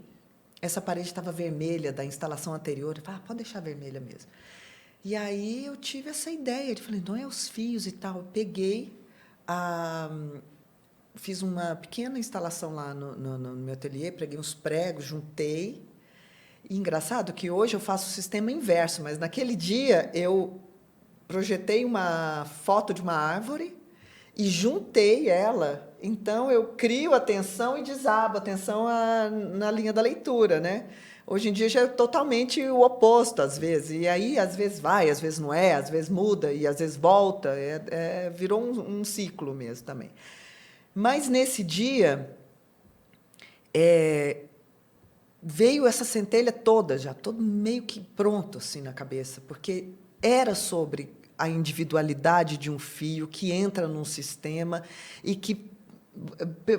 essa parede estava vermelha da instalação anterior. Eu falei, pode deixar vermelha mesmo. E aí eu tive essa ideia, eu falei, não é os fios e tal. Eu peguei, fiz uma pequena instalação lá no meu ateliê, preguei uns pregos, juntei. E engraçado que hoje eu faço o sistema inverso, mas naquele dia eu projetei uma foto de uma árvore e juntei ela. Então eu crio a tensão e desabo a tensão na linha da leitura, né? Hoje em dia já é totalmente o oposto, às vezes. E aí, às vezes vai, às vezes não é, às vezes muda e às vezes volta. Virou um ciclo mesmo também. Mas nesse dia, veio essa centelha toda, já todo meio que pronto assim na cabeça, porque era sobre a individualidade de um fio que entra num sistema e que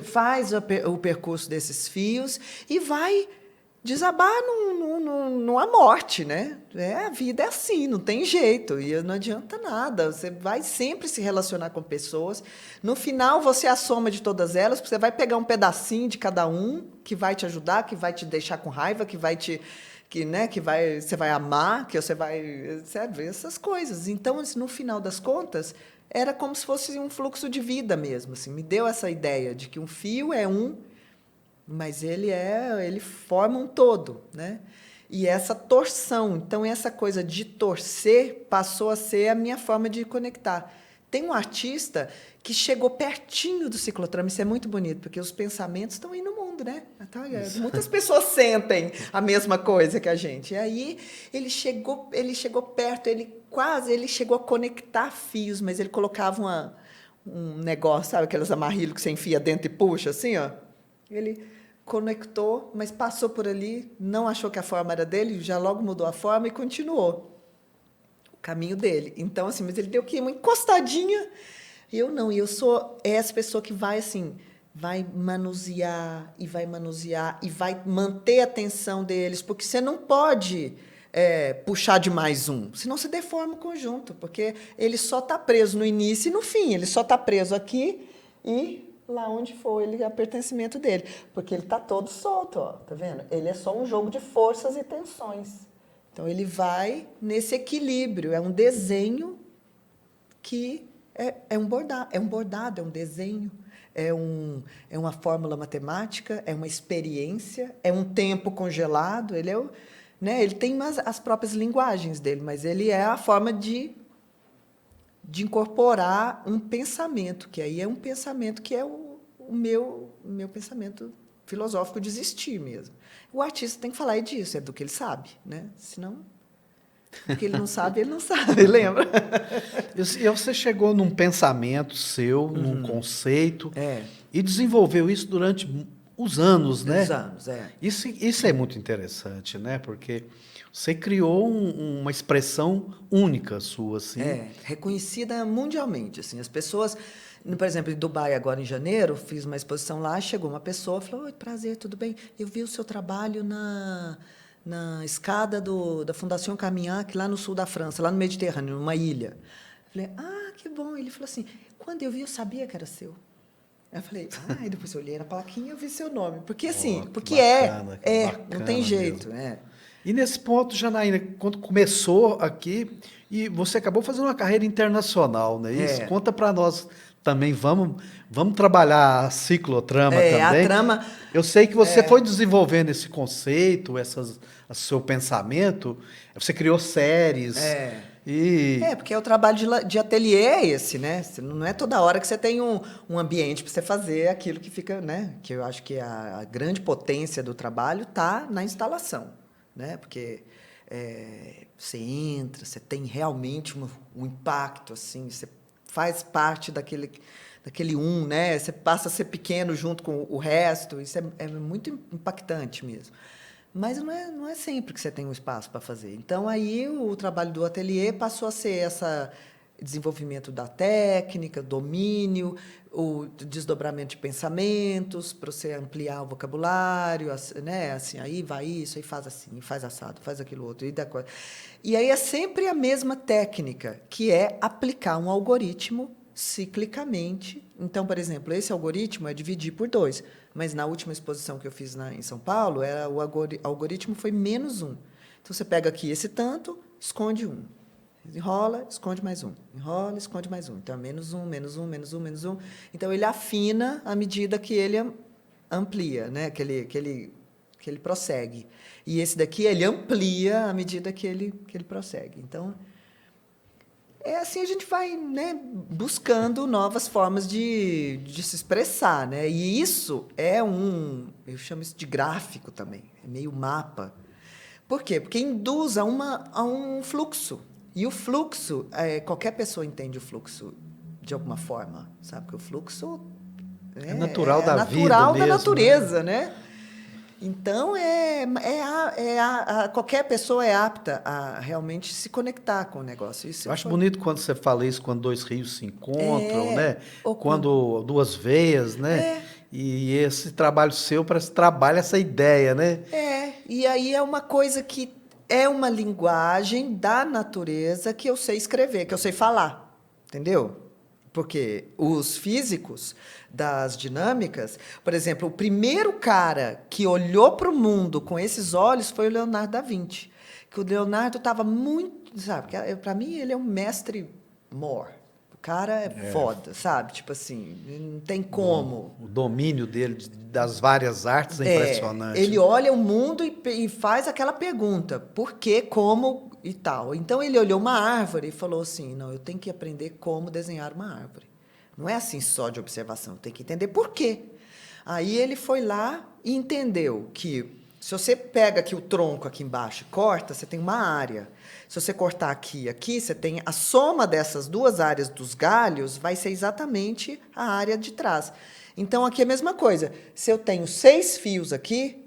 faz o percurso desses fios e vai desabar numa morte, né? A vida é assim, não tem jeito, e não adianta nada. Você vai sempre se relacionar com pessoas. No final, você é a soma de todas elas, porque você vai pegar um pedacinho de cada um que vai te ajudar, que vai te deixar com raiva, você vai amar, que você vai, sabe, essas coisas. Então, assim, no final das contas, era como se fosse um fluxo de vida mesmo, assim. Me deu essa ideia de que um fio é mas ele forma um todo, né? E essa torção, então essa coisa de torcer passou a ser a minha forma de conectar. Tem um artista que chegou pertinho do ciclotrama, isso é muito bonito, porque os pensamentos estão aí no mundo, né? Então, muitas pessoas sentem a mesma coisa que a gente. E aí ele chegou perto, ele chegou a conectar fios, mas ele colocava um negócio, sabe, aqueles amarrilhos que você enfia dentro e puxa, assim, ó. Ele conectou, mas passou por ali, não achou que a forma era dele, já logo mudou a forma e continuou. caminho dele. Então, assim, mas ele deu que uma encostadinha. Eu não, e eu sou essa pessoa que vai, assim, vai manusear e vai manter a atenção deles, porque você não pode puxar de mais um, senão você deforma o conjunto, porque ele só está preso no início e no fim, ele só está preso aqui e lá onde for ele, o pertencimento dele, porque ele está todo solto, ó, tá vendo? Ele é só um jogo de forças e tensões. Então ele vai nesse equilíbrio, é um desenho que é um bordado, é um desenho, é uma fórmula matemática, é uma experiência, é um tempo congelado. Ele é né, ele tem as próprias linguagens dele, mas ele é a forma de incorporar um pensamento, que aí é um pensamento que é o meu pensamento filosófico de existir mesmo. O artista tem que falar disso, é do que ele sabe, né? Senão, o que ele não sabe, lembra? E você chegou num pensamento seu, num conceito, e desenvolveu isso durante os anos, né? Os anos, Isso é muito interessante, né? Porque você criou uma expressão única sua, assim. Reconhecida mundialmente, assim. As pessoas, por exemplo, em Dubai, agora em janeiro, fiz uma exposição lá, chegou uma pessoa, falou: "Oi, prazer, tudo bem? Eu vi o seu trabalho na escada da Fundação Carmignac, lá no sul da França, lá no Mediterrâneo, numa ilha." Eu falei: "Ah, que bom." Ele falou assim: "Quando eu vi, eu sabia que era seu." Eu falei: "Ah." E depois eu olhei na plaquinha e eu vi seu nome. Porque, assim, porque bacana, não tem jeito. E nesse ponto, Janaína, quando começou aqui, e você acabou fazendo uma carreira internacional, não é isso? Conta para nós também, vamos trabalhar a ciclotrama também. A trama... Eu sei que você foi desenvolvendo esse conceito, seu pensamento, você criou séries. Porque o trabalho de ateliê é esse, né? Não é toda hora que você tem um ambiente para você fazer aquilo que fica, né? Que eu acho que a grande potência do trabalho está na instalação, né? Porque você entra, você tem realmente um impacto, assim, você faz parte daquele né? Você passa a ser pequeno junto com o resto, isso é muito impactante mesmo. Mas não é sempre que você tem um espaço para fazer. Então, aí, o trabalho do ateliê passou a ser esse desenvolvimento da técnica, domínio, o desdobramento de pensamentos, para você ampliar o vocabulário, né? Assim, aí vai isso, aí faz assim, faz assado, faz aquilo outro. E aí é sempre a mesma técnica, que é aplicar um algoritmo ciclicamente. Então, por exemplo, esse algoritmo é dividir por 2, mas na última exposição que eu fiz em São Paulo, o algoritmo foi -1. Então, você pega aqui esse tanto, esconde 1. Enrola, esconde mais 1. Enrola, esconde mais 1. Então, é -1, -1, -1, -1. Então, ele afina à medida que ele amplia, né? que ele prossegue. E esse daqui, ele amplia à medida que ele prossegue. Então, assim a gente vai, né, buscando novas formas de se expressar, né? E isso eu chamo isso de gráfico também, é meio mapa. Por quê? Porque induz a um fluxo. E o fluxo, qualquer pessoa entende o fluxo de alguma forma, sabe? Porque o fluxo é natural da vida natural da mesmo, natureza, né? Então, qualquer pessoa é apta a realmente se conectar com o negócio. Eu acho bonito quando você fala isso, quando 2 rios se encontram, né? Quando 2 veias, né? E esse trabalho seu trabalha essa ideia, né? E aí é uma coisa que é uma linguagem da natureza que eu sei escrever, que eu sei falar, entendeu? Porque os físicos das dinâmicas, por exemplo, o primeiro cara que olhou para o mundo com esses olhos foi o Leonardo da Vinci. Que o Leonardo estava muito, sabe? Para mim ele é um mestre mor. O cara é foda, sabe? Tipo assim, não tem como. O domínio dele das várias artes é impressionante. Ele olha o mundo e faz aquela pergunta: por quê, como e tal. Então ele olhou uma árvore e falou assim: não, eu tenho que aprender como desenhar uma árvore. Não é assim só de observação, eu tenho que entender por quê. Aí ele foi lá e entendeu que se você pega aqui o tronco aqui embaixo e corta, você tem uma área. Se você cortar aqui e aqui, você tem a soma dessas 2 áreas dos galhos, vai ser exatamente a área de trás. Então, aqui é a mesma coisa. Se eu tenho 6 fios aqui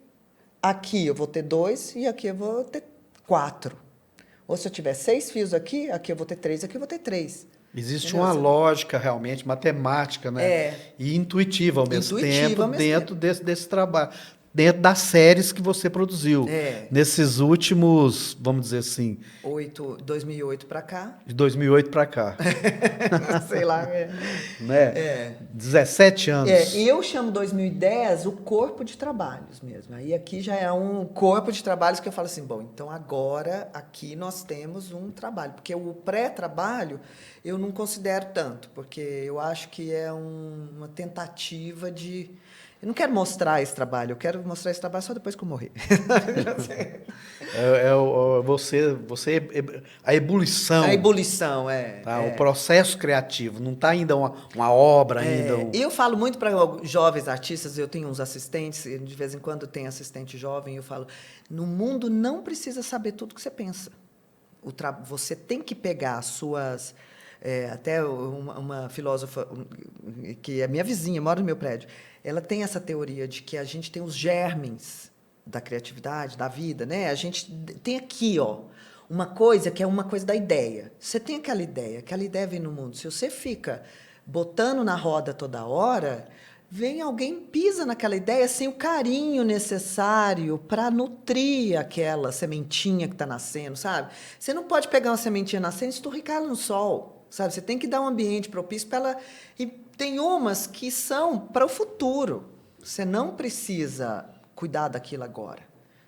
eu vou ter 2 e aqui eu vou ter 4. Ou se eu tiver 6 fios aqui, aqui eu vou ter 3, aqui eu vou ter 3. Existe Entendeu? uma lógica realmente, matemática, né? E intuitiva ao mesmo tempo dentro desse trabalho. Dentro das séries que você produziu. Nesses últimos, vamos dizer assim... 2008 para cá. De 2008 para cá. Sei lá. Né? 17 anos. Eu chamo 2010 o corpo de trabalhos mesmo. Aí aqui já é um corpo de trabalhos que eu falo assim, bom, então agora aqui nós temos um trabalho. Porque o pré-trabalho eu não considero tanto, porque eu acho que é uma tentativa de... Eu não quero mostrar esse trabalho, eu quero mostrar esse trabalho só depois que eu morrer. A ebulição. A ebulição, Tá? O processo criativo, não está ainda uma obra ainda. Eu falo muito para jovens artistas, eu tenho uns assistentes, de vez em quando tem assistente jovem, eu falo, no mundo não precisa saber tudo que você pensa. Você tem que pegar as suas... até uma filósofa, que é minha vizinha, mora no meu prédio, ela tem essa teoria de que a gente tem os germes da criatividade, da vida, né? A gente tem aqui, uma coisa que é uma coisa da ideia. Você tem aquela ideia vem no mundo. Se você fica botando na roda toda hora, vem alguém, pisa naquela ideia sem o carinho necessário para nutrir aquela sementinha que está nascendo, sabe? Você não pode pegar uma sementinha nascendo e esturricar ela no sol, sabe? Você tem que dar um ambiente propício para ela... E tem umas que são para o futuro. Você não precisa cuidar daquilo agora,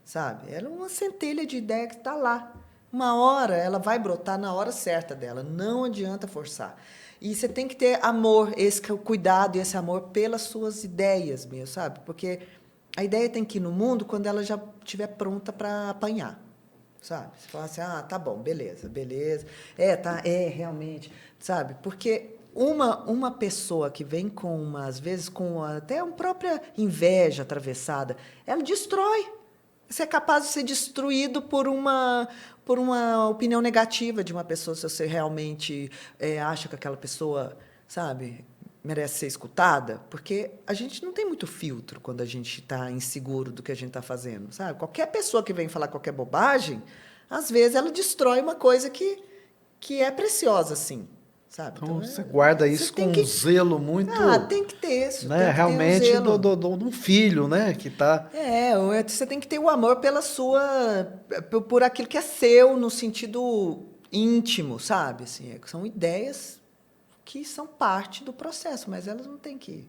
sabe? Ela é uma centelha de ideia que está lá. Uma hora ela vai brotar na hora certa dela. Não adianta forçar. E você tem que ter amor, esse cuidado e esse amor pelas suas ideias mesmo, sabe? Porque a ideia tem que ir no mundo quando ela já estiver pronta para apanhar, sabe? Você fala assim, tá bom, beleza. Realmente, sabe? Porque uma pessoa que vem com às vezes com até uma própria inveja atravessada, ela destrói. Você é capaz de ser destruído por uma opinião negativa de uma pessoa, se você realmente acha que aquela pessoa, sabe, merece ser escutada, porque a gente não tem muito filtro quando a gente está inseguro do que a gente está fazendo, sabe? Qualquer pessoa que vem falar qualquer bobagem, às vezes ela destrói uma coisa que é preciosa, sim. Sabe? Então, você guarda isso com um zelo muito... tem que ter isso. Né? Realmente, de um filho, né? Que tá... Você tem que ter o amor por aquilo que é seu, no sentido íntimo, sabe? Assim, são ideias que são parte do processo, mas elas não têm que...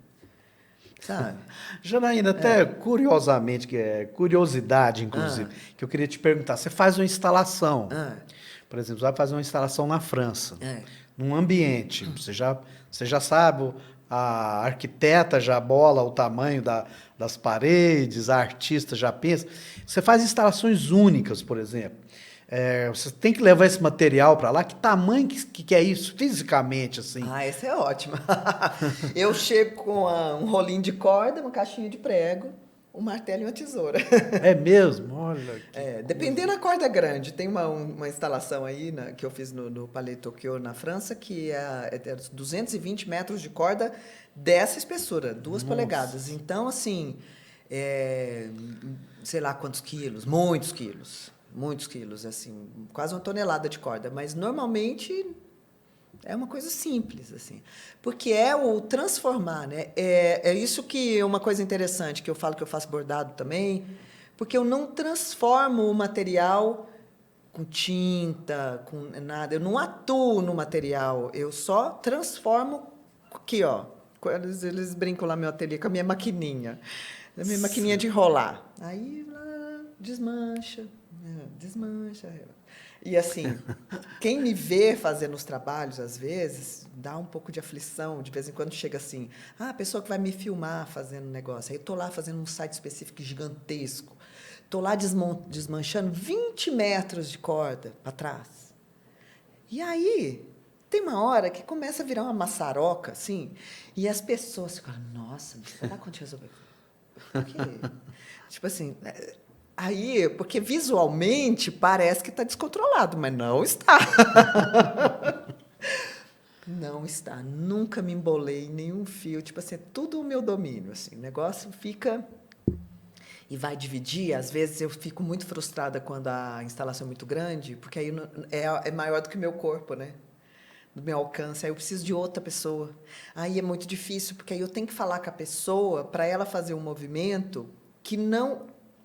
Sabe? Janaína, até curiosamente, que é curiosidade, inclusive, que eu queria te perguntar. Você faz uma instalação, por exemplo, você vai fazer uma instalação na França, num ambiente, você já sabe, a arquiteta já bola o tamanho das paredes, a artista já pensa. Você faz instalações únicas, por exemplo. Você tem que levar esse material para lá. Que tamanho que é isso fisicamente, assim? Essa é ótima. Eu chego com um rolinho de corda, uma caixinha de prego, um martelo e uma tesoura. É mesmo? Olha. Dependendo da corda grande. Tem uma instalação aí que eu fiz no Palais Tokyo, na França, que é 220 metros de corda dessa espessura, 2 polegadas. Então, assim, sei lá quantos quilos, muitos quilos, assim, quase 1 tonelada de corda. Mas, normalmente, é uma coisa simples, assim. Porque é o transformar, né? É isso que é uma coisa interessante, que eu falo que eu faço bordado também, porque eu não transformo o material com tinta, com nada. Eu não atuo no material, eu só transformo aqui, Eles brincam lá no meu ateliê com a minha maquininha. A minha maquininha de enrolar. Aí, desmancha. E assim, quem me vê fazendo os trabalhos, às vezes, dá um pouco de aflição. De vez em quando chega assim, a pessoa que vai me filmar fazendo um negócio. Aí eu estou lá fazendo um site específico gigantesco. Estou lá desmanchando 20 metros de corda para trás. E aí, tem uma hora que começa a virar uma maçaroca, assim, e as pessoas ficam, nossa, será que a gente resolveu? Por quê? Tipo assim... Aí, porque visualmente parece que está descontrolado, mas não está. Não está. Nunca me embolei em nenhum fio. Tipo assim, é tudo o meu domínio. Assim, o negócio fica... e vai dividir, às vezes eu fico muito frustrada quando a instalação é muito grande, porque aí é maior do que o meu corpo, né? Do meu alcance, aí eu preciso de outra pessoa. Aí é muito difícil, porque aí eu tenho que falar com a pessoa para ela fazer um movimento que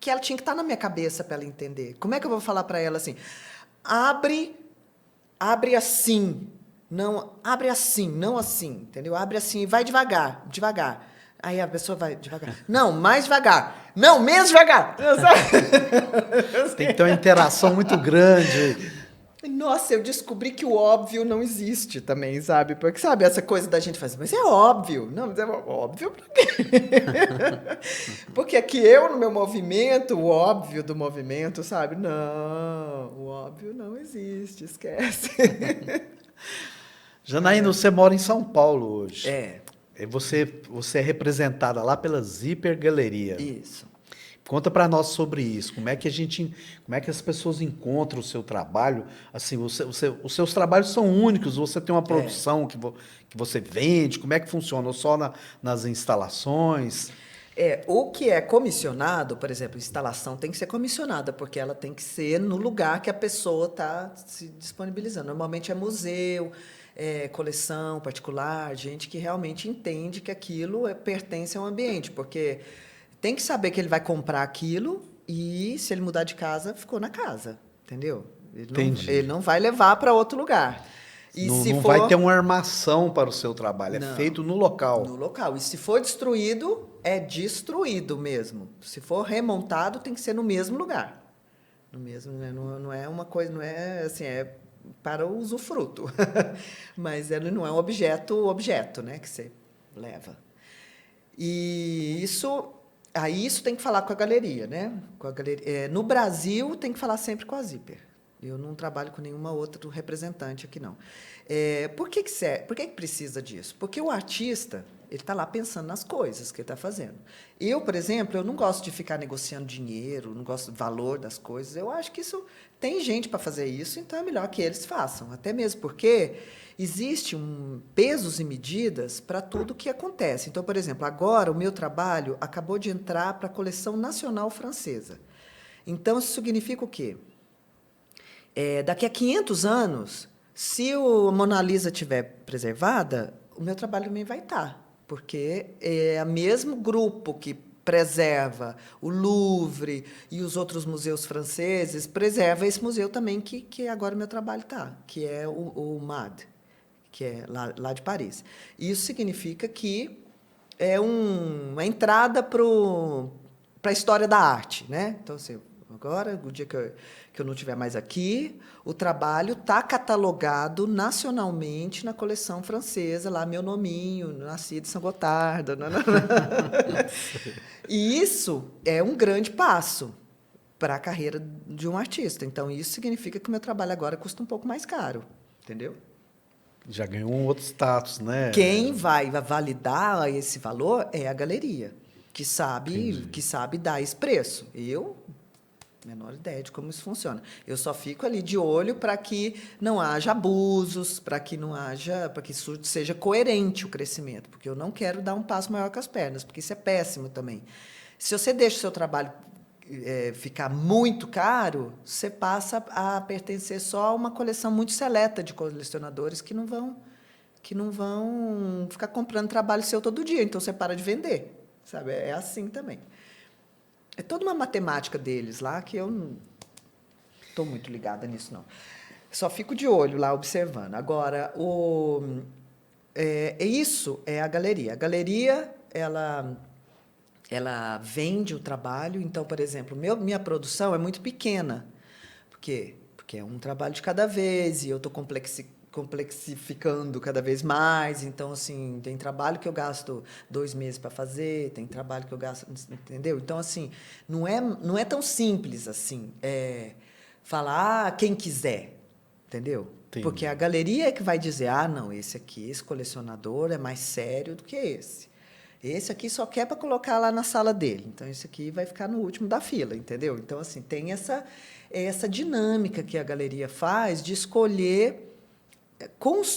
ela tinha que estar na minha cabeça para ela entender. Como é que eu vou falar para ela assim? Abre assim, abre assim, não assim, entendeu? Abre assim e vai devagar, devagar. Aí a pessoa vai devagar. Não, mais devagar. Não, menos devagar. Tem que ter uma interação muito grande. Nossa, eu descobri que o óbvio não existe também, sabe? Porque, sabe, essa coisa da gente fazer, mas é óbvio. Não, mas é óbvio pra quê? Porque aqui eu, no meu movimento, o óbvio do movimento, sabe? Não, o óbvio não existe, esquece. Janaína, você mora em São Paulo hoje. É. Você é representada lá pela Zíper Galeria. Isso. Conta para nós sobre isso. Como é que as pessoas encontram o seu trabalho? Assim, os seus trabalhos são únicos. Você tem uma produção que você vende. Como é que funciona? Ou só nas instalações? O que é comissionado, por exemplo, instalação tem que ser comissionada, porque ela tem que ser no lugar que a pessoa está se disponibilizando. Normalmente é museu, coleção particular, gente que realmente entende que aquilo pertence ao ambiente, porque tem que saber que ele vai comprar aquilo e, se ele mudar de casa, ficou na casa, entendeu? Ele não vai levar para outro lugar. E não vai ter uma armação para o seu trabalho, não, é feito no local. No local. E se for destruído, é destruído mesmo. Se for remontado, tem que ser no mesmo lugar. No mesmo, né? Não é uma coisa, não é assim, é para o usufruto. Mas ele não é um objeto, né, que você leva. E aí isso tem que falar com a galeria, né? No Brasil, tem que falar sempre com a Zíper. Eu não trabalho com nenhuma outra representante aqui, não. Por que precisa disso? Porque o artista ele está lá pensando nas coisas que ele está fazendo. Eu, por exemplo, eu não gosto de ficar negociando dinheiro, não gosto do valor das coisas. Eu acho que isso tem gente para fazer isso, então é melhor que eles façam. Até mesmo porque existe pesos e medidas para tudo que acontece. Então, por exemplo, agora o meu trabalho acabou de entrar para a coleção nacional francesa. Então, isso significa o quê? Daqui a 500 anos, se a Mona Lisa estiver preservada, o meu trabalho também vai estar, porque é o mesmo grupo que preserva o Louvre e os outros museus franceses, preserva esse museu também que agora o meu trabalho está, que é o MAD, que é lá de Paris. Isso significa que é uma entrada para a história da arte, né? Então, assim, agora, o dia que eu não estiver mais aqui, o trabalho está catalogado nacionalmente na coleção francesa, lá meu nominho, nascido em São Gotardo. E isso é um grande passo para a carreira de um artista. Então, isso significa que o meu trabalho agora custa um pouco mais caro, entendeu? Já ganhou um outro status, né? Quem vai validar esse valor é a galeria, que sabe dar esse preço. Eu menor ideia de como isso funciona. Eu só fico ali de olho para que não haja abusos, para que isso seja coerente o crescimento, porque eu não quero dar um passo maior que as pernas, porque isso é péssimo também. Se você deixa o seu trabalho ficar muito caro, você passa a pertencer só a uma coleção muito seleta de colecionadores que não vão ficar comprando trabalho seu todo dia, então você para de vender, sabe? É assim também. É toda uma matemática deles lá que eu não estou muito ligada nisso, não. Só fico de olho lá, observando. Agora, isso é a galeria. A galeria, ela vende o trabalho. Então, por exemplo, minha produção é muito pequena. Por quê? Porque é um trabalho de cada vez e eu estou complexificando cada vez mais. Então, assim, tem trabalho que eu gasto 2 meses para fazer, tem trabalho que eu gasto, entendeu? Então, assim, não é tão simples assim, falar quem quiser, entendeu? Entendi. Porque a galeria é que vai dizer, não, esse colecionador é mais sério do que esse. Esse aqui só quer para colocar lá na sala dele. Então, esse aqui vai ficar no último da fila, entendeu? Então, assim, tem essa dinâmica que a galeria faz de escolher.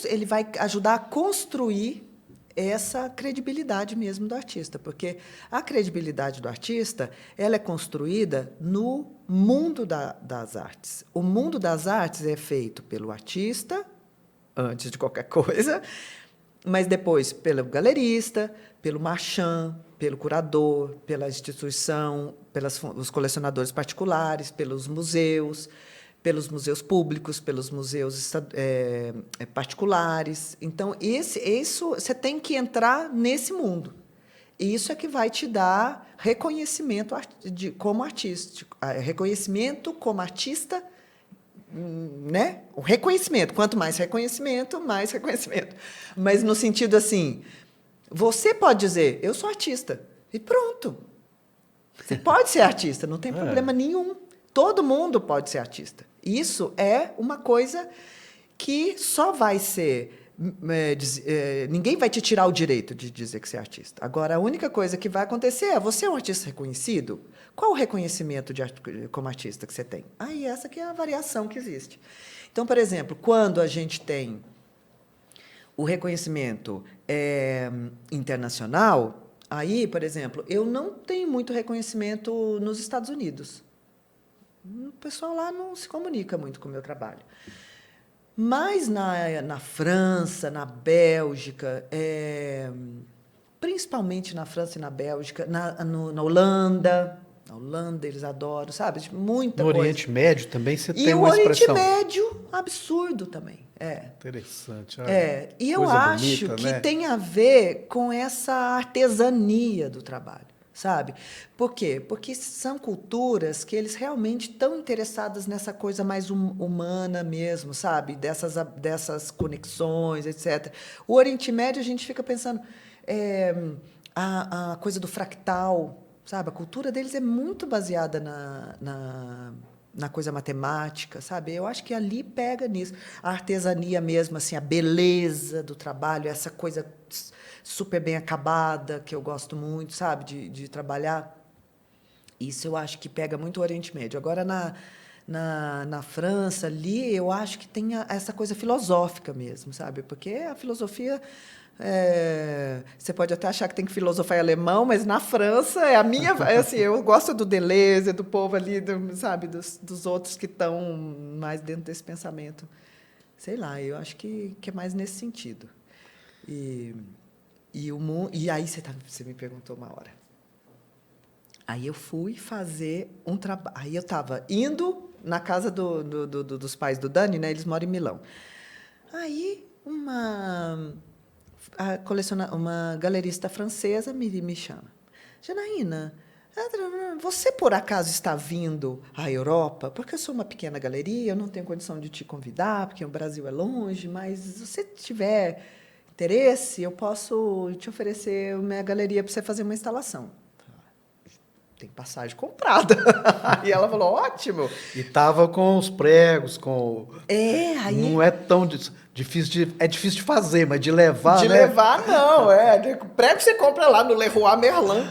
Ele vai ajudar a construir essa credibilidade mesmo do artista, porque a credibilidade do artista ela é construída no mundo das artes. O mundo das artes é feito pelo artista, antes de qualquer coisa, mas depois pelo galerista, pelo marchand, pelo curador, pela instituição, os colecionadores particulares, pelos museus públicos, pelos museus particulares. Então, isso você tem que entrar nesse mundo. E isso é que vai te dar reconhecimento como artístico, reconhecimento como artista, né? O reconhecimento. Quanto mais reconhecimento, mais reconhecimento. Mas no sentido assim, você pode dizer, eu sou artista, e pronto. Você pode ser artista, não tem problema nenhum. Todo mundo pode ser artista. Isso é uma coisa que só vai ser... ninguém vai te tirar o direito de dizer que você é artista. Agora, a única coisa que vai acontecer é, você é um artista reconhecido? Qual o reconhecimento como artista que você tem? Aí, essa que é a variação que existe. Então, por exemplo, quando a gente tem o reconhecimento internacional, aí, por exemplo, eu não tenho muito reconhecimento nos Estados Unidos. O pessoal lá não se comunica muito com o meu trabalho. Mas na França, na Bélgica, principalmente na França e na Bélgica, na Holanda. Na Holanda eles adoram, sabe? Muita coisa. No Oriente Médio também você tem E o uma Oriente expressão. Médio, absurdo também. Interessante. E eu Coisa acho bonita, que né? tem a ver com essa artesania do trabalho, sabe? Por quê? Porque são culturas que eles realmente estão interessadas nessa coisa mais humana mesmo, sabe? Dessas conexões, etc. O Oriente Médio, a gente fica pensando... a coisa do fractal, sabe? A cultura deles é muito baseada na coisa matemática, sabe? Eu acho que ali pega nisso. A artesania mesmo, assim, a beleza do trabalho, essa coisa super bem acabada, que eu gosto muito, sabe? De trabalhar. Isso eu acho que pega muito o Oriente Médio. Agora, na França, ali, eu acho que tem essa coisa filosófica mesmo, sabe? Porque a filosofia... você pode até achar que tem que filosofar em alemão, mas na França é a minha... assim, eu gosto do Deleuze, do povo ali, sabe? Dos outros que estão mais dentro desse pensamento. Sei lá, eu acho que é mais nesse sentido. E aí você me perguntou uma hora. Aí eu fui fazer um trabalho. Aí eu estava indo na casa dos pais do Dani, né? Eles moram em Milão. Aí uma galerista francesa me chama. Janaína, você por acaso está vindo à Europa? Porque eu sou uma pequena galeria, eu não tenho condição de te convidar, porque o Brasil é longe, mas se você tiver interesse, eu posso te oferecer minha galeria para você fazer uma instalação. Tem passagem comprada. Aí ela falou, ótimo. E tava com os pregos, com... Aí... Não é tão difícil é difícil de fazer, mas de levar, de né? levar, não. Prego você compra lá no Leroy Merlin.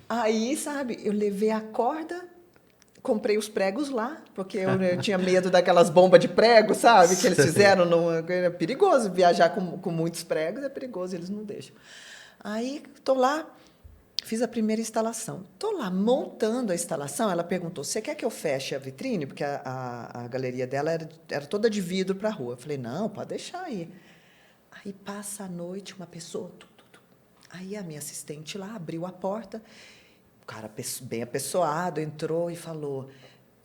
Aí, sabe, eu levei a corda, comprei os pregos lá, porque eu tinha medo daquelas bombas de prego, sabe? Que eles fizeram. É perigoso viajar com muitos pregos, é perigoso, eles não deixam. Aí, estou lá. Fiz a primeira instalação. Estou lá montando a instalação. Ela perguntou, você quer que eu feche a vitrine? Porque a galeria dela era toda de vidro para a rua. Eu falei, não, pode deixar aí. Aí passa a noite, uma pessoa... Aí a minha assistente lá abriu a porta. O cara bem apessoado entrou e falou,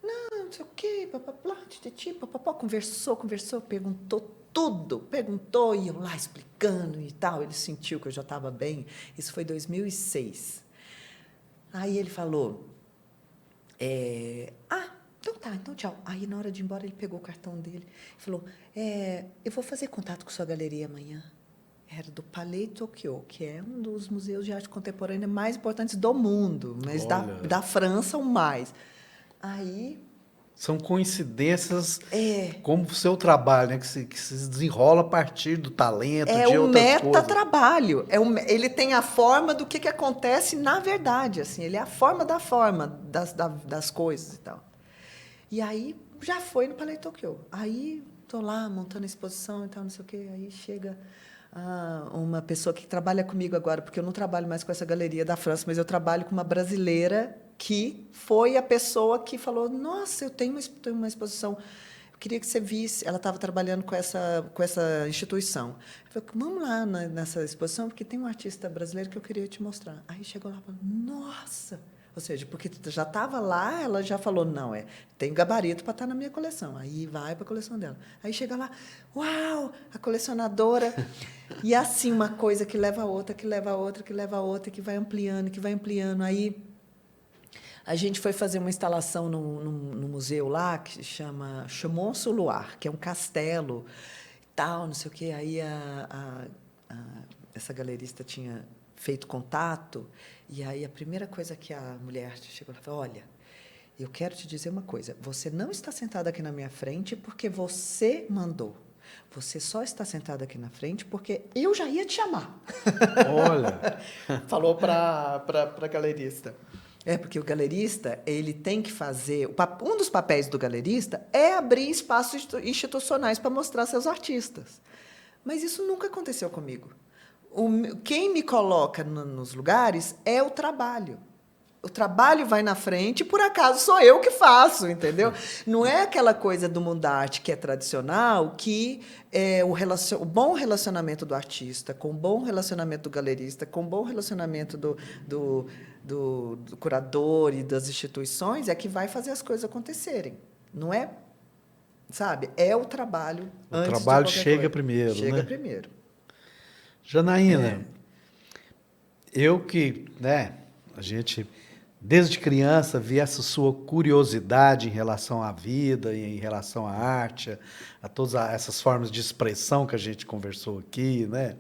não sei o quê, papapá, papapá, conversou, perguntou tudo, perguntou, e eu lá explicando e tal. Ele sentiu que eu já estava bem. Isso foi em 2006. Aí ele falou, então tá, então tchau. Aí, na hora de ir embora, ele pegou o cartão dele e falou, eu vou fazer contato com sua galeria amanhã. Era do Palais Tokyo, que é um dos museus de arte contemporânea mais importantes do mundo, mas da França, o mais. Aí... São coincidências como o seu trabalho, né? Que se desenrola a partir do talento, de outras coisas. É um metatrabalho. Ele tem a forma do que acontece na verdade. Assim, ele é a forma das coisas e tal. E aí, já foi no Palais Tokyo. Aí, estou lá montando a exposição e tal, não sei o quê. Aí chega uma pessoa que trabalha comigo agora, porque eu não trabalho mais com essa galeria da França, mas eu trabalho com uma brasileira que foi a pessoa que falou, nossa, eu tenho uma exposição, eu queria que você visse. Ela estava trabalhando com essa instituição. Eu falei, vamos lá nessa exposição, porque tem um artista brasileiro que eu queria te mostrar. Aí chegou lá e falou, nossa! Ou seja, porque já estava lá, ela já falou, não, tem gabarito para estar na minha coleção. Aí vai para a coleção dela. Aí chega lá, uau, a colecionadora. E assim, uma coisa que leva a outra, que leva a outra, que leva a outra, que vai ampliando, que vai ampliando. Aí a gente foi fazer uma instalação no museu lá, que chama Chaumont-sur-Loire, que é um castelo, tal, não sei o quê. Aí essa galerista tinha feito contato, e aí a primeira coisa que a mulher chegou lá e falou, olha, eu quero te dizer uma coisa, você não está sentada aqui na minha frente porque você mandou. Você só está sentada aqui na frente porque eu já ia te chamar. Olha! Falou para a galerista. Porque o galerista, ele tem que fazer... Um dos papéis do galerista é abrir espaços institucionais para mostrar seus artistas. Mas isso nunca aconteceu comigo. Quem me coloca nos lugares é o trabalho. O trabalho vai na frente e, por acaso, sou eu que faço, entendeu? Não é aquela coisa do mundo da arte que é tradicional, que é o bom relacionamento do artista, com o bom relacionamento do galerista, com o bom relacionamento do curador e das instituições, é que vai fazer as coisas acontecerem. Não é, sabe? É o trabalho antes de qualquer coisa. O trabalho chega primeiro, Chega né? primeiro. Janaína, eu que, né, a gente, desde criança, vi essa sua curiosidade em relação à vida, em relação à arte, a todas essas formas de expressão que a gente conversou aqui, né?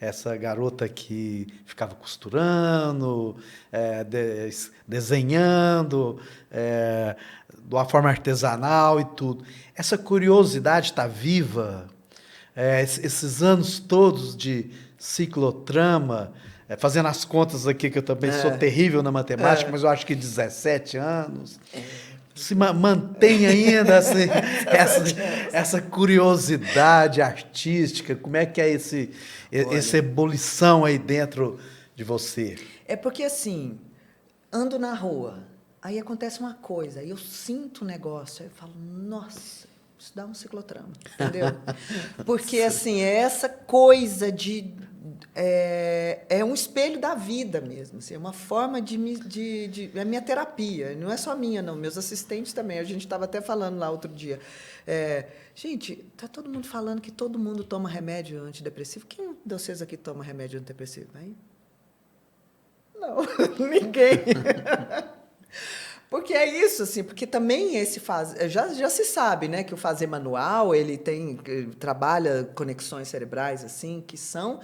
Essa garota que ficava costurando, desenhando, de uma forma artesanal e tudo. Essa curiosidade está viva? Esses anos todos de ciclotrama, fazendo as contas aqui, que eu também sou terrível na matemática, mas eu acho que 17 anos. Se mantém ainda assim, essa curiosidade artística? Como é que é essa ebulição aí dentro de você? É porque, assim, ando na rua, aí acontece uma coisa, aí eu sinto um negócio, aí eu falo, nossa, isso dá um ciclotrama, entendeu? Porque, assim, é essa coisa de... É um espelho da vida mesmo, assim, é uma forma é minha terapia, não é só minha, não, meus assistentes também, a gente estava até falando lá outro dia. Gente, está todo mundo falando que todo mundo toma remédio antidepressivo. Quem de vocês aqui toma remédio antidepressivo? Aí? Não, ninguém. Porque é isso, assim, porque também já se sabe, né, que o fazer manual, ele trabalha conexões cerebrais, assim, que são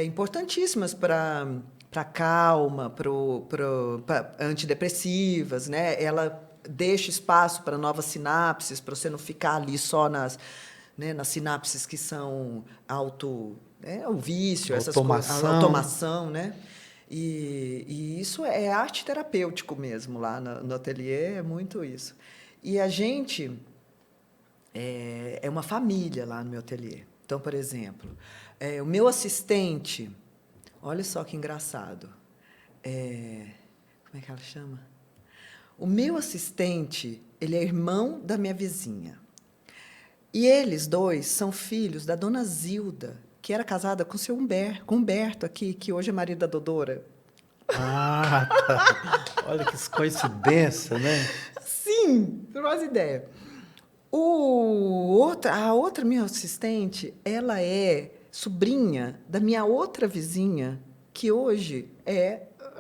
importantíssimas para calma, para antidepressivas, né? Ela deixa espaço para novas sinapses, para você não ficar ali só nas sinapses que são o vício, a automação, né? E isso é arte terapêutico mesmo, lá no ateliê, é muito isso. E a gente é uma família lá no meu ateliê. Então, por exemplo, o meu assistente, olha só que engraçado, como é que ela chama? O meu assistente, ele é irmão da minha vizinha. E eles dois são filhos da dona Zilda, que era casada com o seu Humberto aqui, que hoje é marido da Dodora. Ah, tá. Olha que coincidência, né? Sim, não faz ideia. A outra minha assistente, ela é sobrinha da minha outra vizinha, que hoje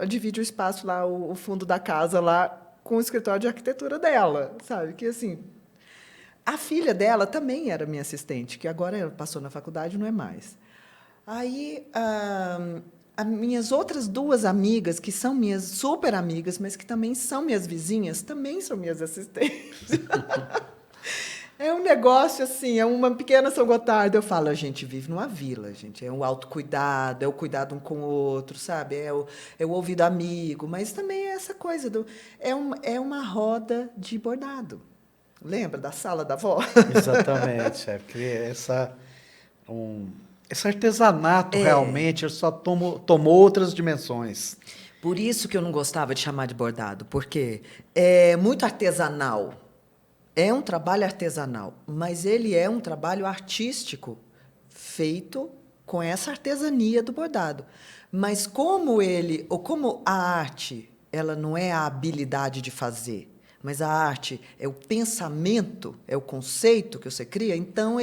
divide o espaço lá, o fundo da casa lá, com o escritório de arquitetura dela, sabe? Que assim, a filha dela também era minha assistente, que agora ela passou na faculdade, não é mais. Aí, as minhas outras duas amigas, que são minhas super amigas, mas que também são minhas vizinhas, também são minhas assistentes. É um negócio assim, é uma pequena São Gotardo. Eu falo, a gente vive numa vila, gente. É um autocuidado, é o cuidado um com o outro, sabe? É o ouvido amigo, mas também é essa coisa é uma roda de bordado. Lembra da sala da avó? Exatamente, porque Esse artesanato realmente ele só tomou outras dimensões. Por isso que eu não gostava de chamar de bordado, porque é muito artesanal. É um trabalho artesanal, mas ele é um trabalho artístico feito com essa artesania do bordado. Mas como a arte, ela não é a habilidade de fazer, mas a arte é o pensamento, é o conceito que você cria, então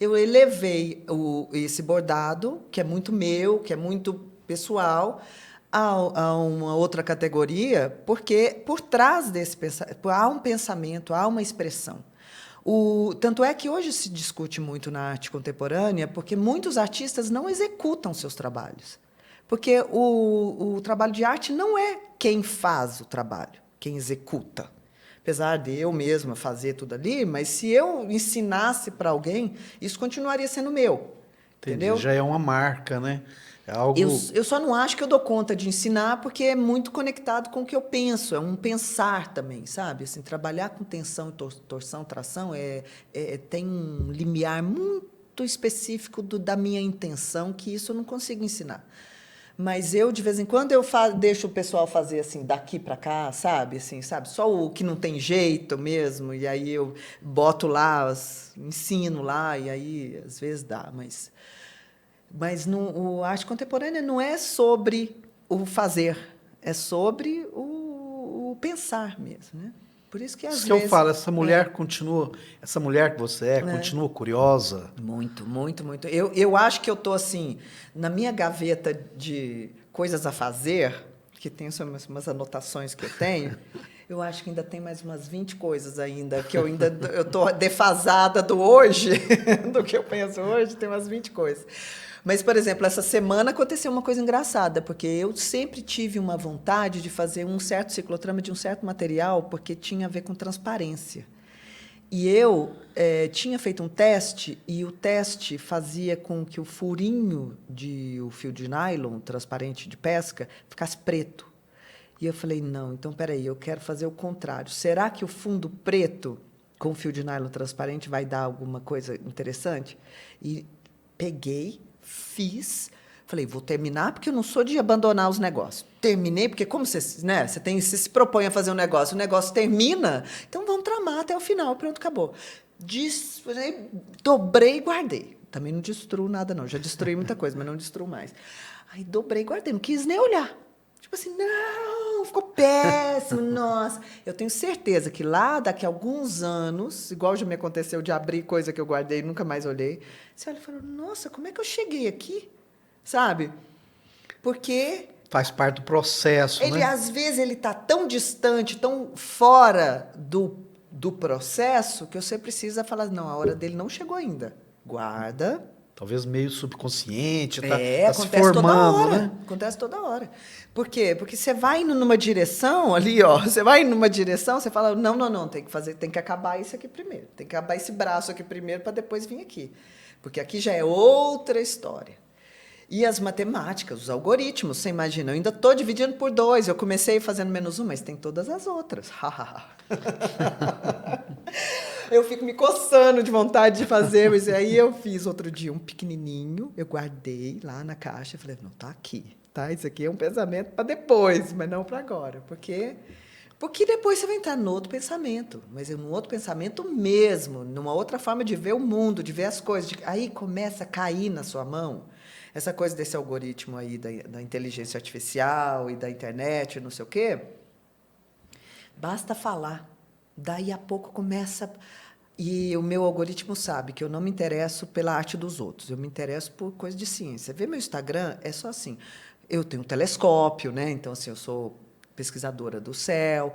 eu elevei esse bordado, que é muito meu, que é muito pessoal, a uma outra categoria, porque por trás desse pensamento há um pensamento, há uma expressão. Tanto é que hoje se discute muito na arte contemporânea, porque muitos artistas não executam seus trabalhos. Porque o trabalho de arte não é quem faz o trabalho, quem executa. Apesar de eu mesma fazer tudo ali, mas se eu ensinasse para alguém, isso continuaria sendo meu. Entendi. Entendeu? Já é uma marca, né? É algo... Eu só não acho que eu dou conta de ensinar, porque é muito conectado com o que eu penso, é um pensar também, sabe? Assim, trabalhar com tensão, torção, tração tem um limiar muito específico da minha intenção, que isso eu não consigo ensinar. Mas eu, de vez em quando, deixo o pessoal fazer assim, daqui para cá, sabe? Assim, sabe? Só o que não tem jeito mesmo, e aí eu boto lá, ensino lá, e aí às vezes dá, mas a arte contemporânea não é sobre o fazer, é sobre o pensar mesmo, né? Por isso que às Isso vezes... que eu falo, essa mulher continua, essa mulher que você continua curiosa. Muito, muito, muito. Eu acho que eu estou assim, na minha gaveta de coisas a fazer, que tem umas anotações que eu tenho, eu acho que ainda tem mais umas 20 coisas ainda, que eu estou defasada do hoje, do que eu penso hoje, tem umas 20 coisas. Mas, por exemplo, essa semana aconteceu uma coisa engraçada, porque eu sempre tive uma vontade de fazer um certo ciclotrama de um certo material, porque tinha a ver com transparência. E eu tinha feito um teste, e o teste fazia com que o furinho o fio de nylon transparente de pesca ficasse preto. E eu falei, não, então, espera aí, eu quero fazer o contrário. Será que o fundo preto com fio de nylon transparente vai dar alguma coisa interessante? E peguei, fiz, falei, vou terminar, porque eu não sou de abandonar os negócios. Terminei, porque como você se propõe a fazer um negócio, o negócio termina, então vamos tramar até o final, pronto, acabou. Dobrei e guardei. Também não destruo nada, não. Já destruí muita coisa, mas não destruo mais. Aí dobrei e guardei, não quis nem olhar. Tipo assim, não, ficou péssimo, nossa. Eu tenho certeza que lá, daqui a alguns anos, igual já me aconteceu de abrir coisa que eu guardei e nunca mais olhei, você olha e fala, nossa, como é que eu cheguei aqui? Sabe? Porque... Faz parte do processo, né? Às vezes, ele está tão distante, tão fora do processo, que você precisa falar, não, a hora dele não chegou ainda. Guarda... Talvez meio subconsciente, tá se acontece formando, toda hora, né? Acontece toda hora. Por quê? Porque você vai indo numa direção ali, ó, você vai indo numa direção, você fala, não, tem que acabar isso aqui primeiro, tem que acabar esse braço aqui primeiro para depois vir aqui. Porque aqui já é outra história. E as matemáticas, os algoritmos, você imagina, eu ainda estou dividindo por 2, eu comecei fazendo -1, mas tem todas as outras. Eu fico me coçando de vontade de fazer, mas aí eu fiz outro dia um pequenininho, eu guardei lá na caixa, falei, não, tá aqui, tá? Isso aqui é um pensamento para depois, mas não para agora, porque depois você vai entrar no outro pensamento, mas num outro pensamento mesmo, numa outra forma de ver o mundo, de ver as coisas, aí começa a cair na sua mão essa coisa desse algoritmo aí da inteligência artificial e da internet, não sei o quê. Basta falar. Daí a pouco começa... E o meu algoritmo sabe que eu não me interesso pela arte dos outros, eu me interesso por coisa de ciência. Vê meu Instagram, é só assim. Eu tenho um telescópio, né? Então, assim, eu sou pesquisadora do céu.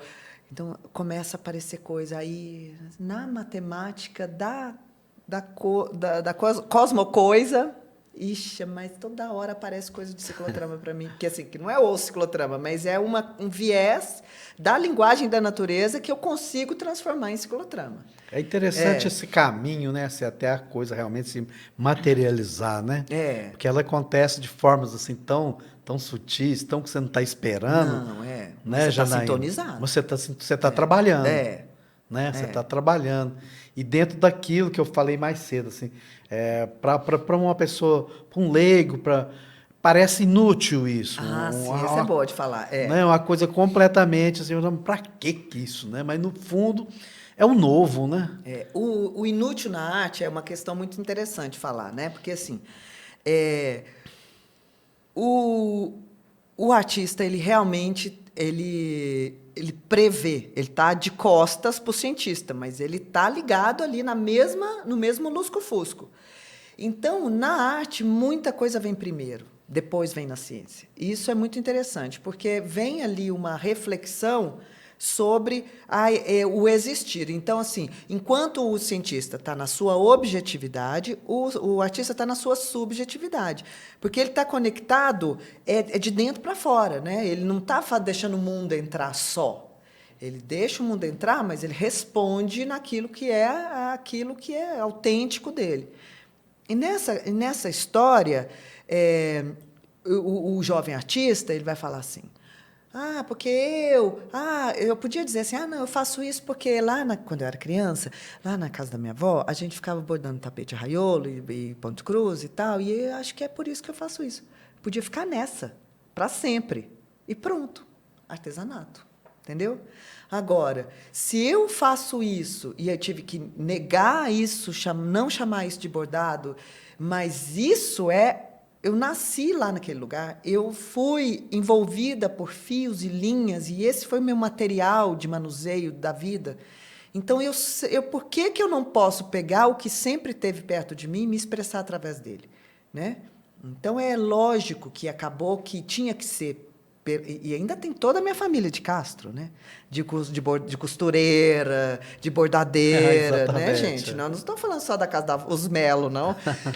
Então, começa a aparecer coisa aí na matemática da cosmocoisa. Ixi, mas toda hora aparece coisa de ciclotrama para mim. Porque, assim, que não é o ciclotrama, mas é um viés da linguagem da natureza que eu consigo transformar em ciclotrama. É interessante esse caminho, né? Se até a coisa realmente se materializar, né? Porque ela acontece de formas assim tão sutis, tão que você não está esperando. Não, né, você está sintonizado. Você tá trabalhando. né? Você está trabalhando. E dentro daquilo que eu falei mais cedo, assim, para uma pessoa, para um leigo, parece inútil isso. Ah, sim, essa é boa de falar. Né? Uma coisa completamente assim, para que isso, né? Mas no fundo é o novo, né? O inútil na arte é uma questão muito interessante falar, né? Porque assim, é, o, o artista ele realmente ele prevê, ele está de costas para o cientista, mas ele está ligado ali no mesmo lusco-fusco. Então, na arte, muita coisa vem primeiro, depois vem na ciência. E isso é muito interessante, porque vem ali uma reflexão sobre o existir. Então, assim, enquanto o cientista está na sua objetividade, o artista está na sua subjetividade. Porque ele está conectado de dentro para fora, né? Ele não está deixando o mundo entrar só. Ele deixa o mundo entrar, mas ele responde aquilo que é autêntico dele. E nessa história, o jovem artista ele vai falar assim, porque eu podia dizer assim, não, eu faço isso porque quando eu era criança, lá na casa da minha avó, a gente ficava bordando tapete raiolo e ponto cruz e tal, e eu acho que é por isso que eu faço isso. Podia ficar nessa, para sempre, e pronto, artesanato, entendeu? Agora, se eu faço isso e eu tive que negar isso, não chamar isso de bordado, mas eu nasci lá naquele lugar, eu fui envolvida por fios e linhas e esse foi o meu material de manuseio da vida. Então, por que eu não posso pegar o que sempre esteve perto de mim e me expressar através dele, né? Então, é lógico que acabou que tinha que ser. E ainda tem toda a minha família de Castro, né? De costureira, de bordadeira, né, gente? Nós não estamos falando só da casa dos Melo, não.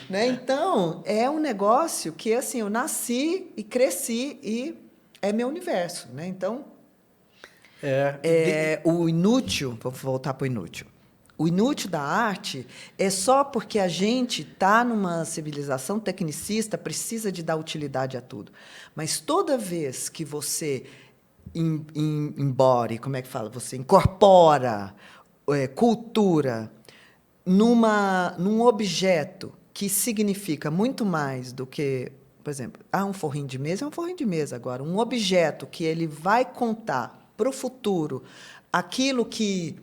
Né? Então, é um negócio que, assim, eu nasci e cresci e é meu universo, né? Então, o inútil, vou voltar para o inútil. O inútil da arte é só porque a gente está numa civilização tecnicista, precisa de dar utilidade a tudo. Mas toda vez que você embora, como é que fala? Você incorpora cultura num objeto que significa muito mais do que, por exemplo, um forrinho de mesa é um forrinho de mesa. Agora, um objeto que ele vai contar para o futuro aquilo que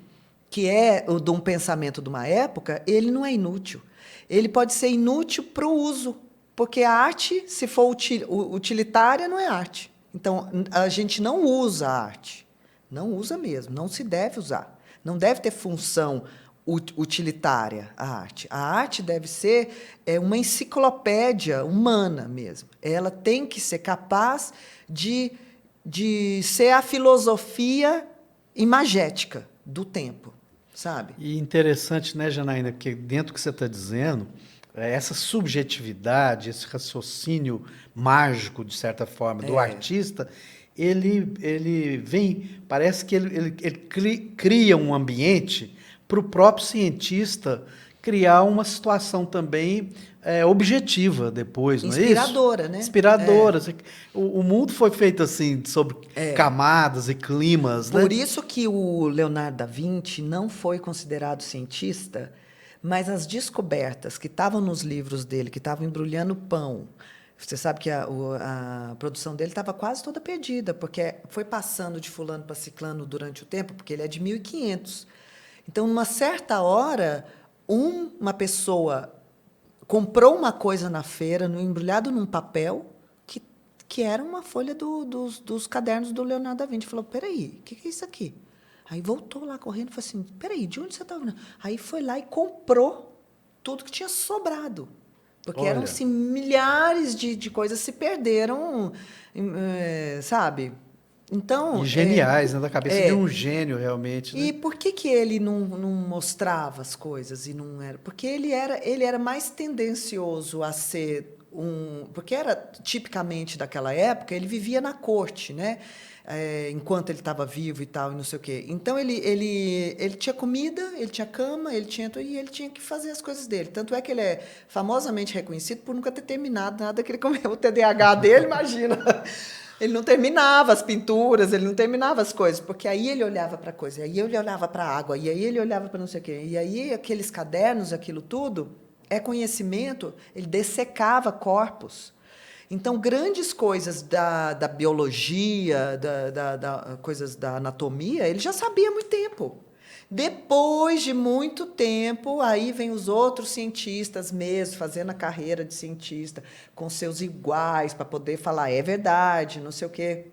é de um pensamento de uma época, ele não é inútil. Ele pode ser inútil para o uso, porque a arte, se for utilitária, não é arte. Então, a gente não usa a arte. Não usa mesmo, não se deve usar. Não deve ter função utilitária a arte. A arte deve ser uma enciclopédia humana mesmo. Ela tem que ser capaz de ser a filosofia imagética do tempo. Sabe? E interessante, né, Janaína, porque dentro do que você está dizendo, essa subjetividade, esse raciocínio mágico, de certa forma, do artista, ele vem, parece que ele cria um ambiente para o próprio cientista criar uma situação também objetiva depois, não é isso? Inspiradora, né? Inspiradora. O mundo foi feito assim, sobre camadas e climas, né? Por isso que o Leonardo da Vinci não foi considerado cientista, mas as descobertas que estavam nos livros dele, que estavam embrulhando pão, você sabe que a produção dele estava quase toda perdida, porque foi passando de fulano para ciclano durante o tempo, porque ele é de 1500. Então, numa certa hora, uma pessoa comprou uma coisa na feira, embrulhado num papel, que era uma folha dos cadernos do Leonardo da Vinci. Falou, peraí, o que é isso aqui? Aí voltou lá correndo e falou assim, peraí, de onde você estava vendo? Aí foi lá e comprou tudo que tinha sobrado. Porque eram assim, milhares de coisas se perderam, sabe? Então, e geniais, né? Da cabeça de um gênio, realmente. Né? E por que ele não mostrava as coisas e não era? Porque ele era mais tendencioso a ser porque era tipicamente daquela época, ele vivia na corte, né? Enquanto ele estava vivo e tal, e não sei o quê. Então, ele tinha comida, ele tinha cama, e ele tinha que fazer as coisas dele. Tanto é que ele é famosamente reconhecido por nunca ter terminado nada que ele comeu. O TDAH dele, imagina. Ele não terminava as pinturas, ele não terminava as coisas, porque aí ele olhava para a coisa, aí ele olhava para a água, e aí ele olhava para não sei o quê. E aí aqueles cadernos, aquilo tudo, é conhecimento, ele dessecava corpos. Então, grandes coisas da biologia, coisas da anatomia, ele já sabia há muito tempo. Depois de muito tempo, aí vem os outros cientistas mesmo, fazendo a carreira de cientista, com seus iguais, para poder falar, é verdade, não sei o quê.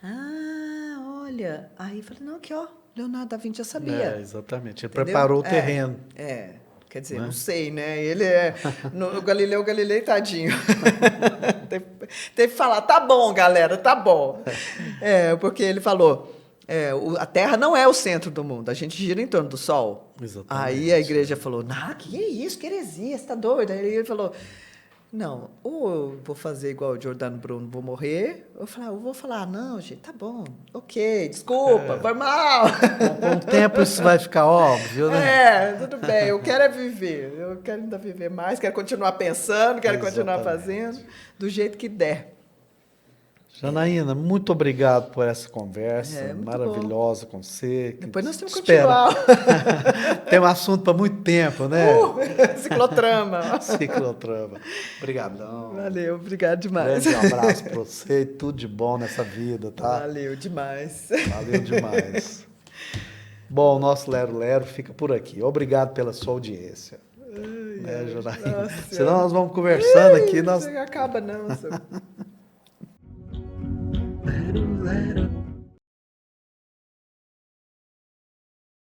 Ah, olha. Aí eu falei, não, aqui, ó, Leonardo da Vinci já sabia. Exatamente. Ele Entendeu? preparou o terreno. Quer dizer, Né? não sei, né? Ele é. No Galileu Galilei, tadinho. Teve que falar, tá bom, galera, tá bom. Porque ele falou. A Terra não é o centro do mundo, a gente gira em torno do Sol. Exatamente. Aí a igreja falou, que é isso, que heresia, você tá doido? Aí ele falou, não, ou eu vou fazer igual o Giordano Bruno, vou morrer, ou eu vou falar, não, gente, tá bom, ok, desculpa, foi mal. Com o tempo isso vai ficar óbvio, né? Tudo bem, eu quero viver, eu quero ainda viver mais, quero continuar pensando, quero continuar fazendo, do jeito que der. Janaína, muito obrigado por essa conversa maravilhosa com você. Depois nós temos que continuar. Tem um assunto para muito tempo, né? Ciclotrama. Ciclotrama. Obrigadão. Valeu, obrigado demais. Grande abraço para você e tudo de bom nessa vida, tá? Valeu demais. Valeu demais. Bom, o nosso Lero Lero fica por aqui. Obrigado pela sua audiência. Janaína? Senão nós vamos conversando aqui. Não acaba não, seu. Lero, lero.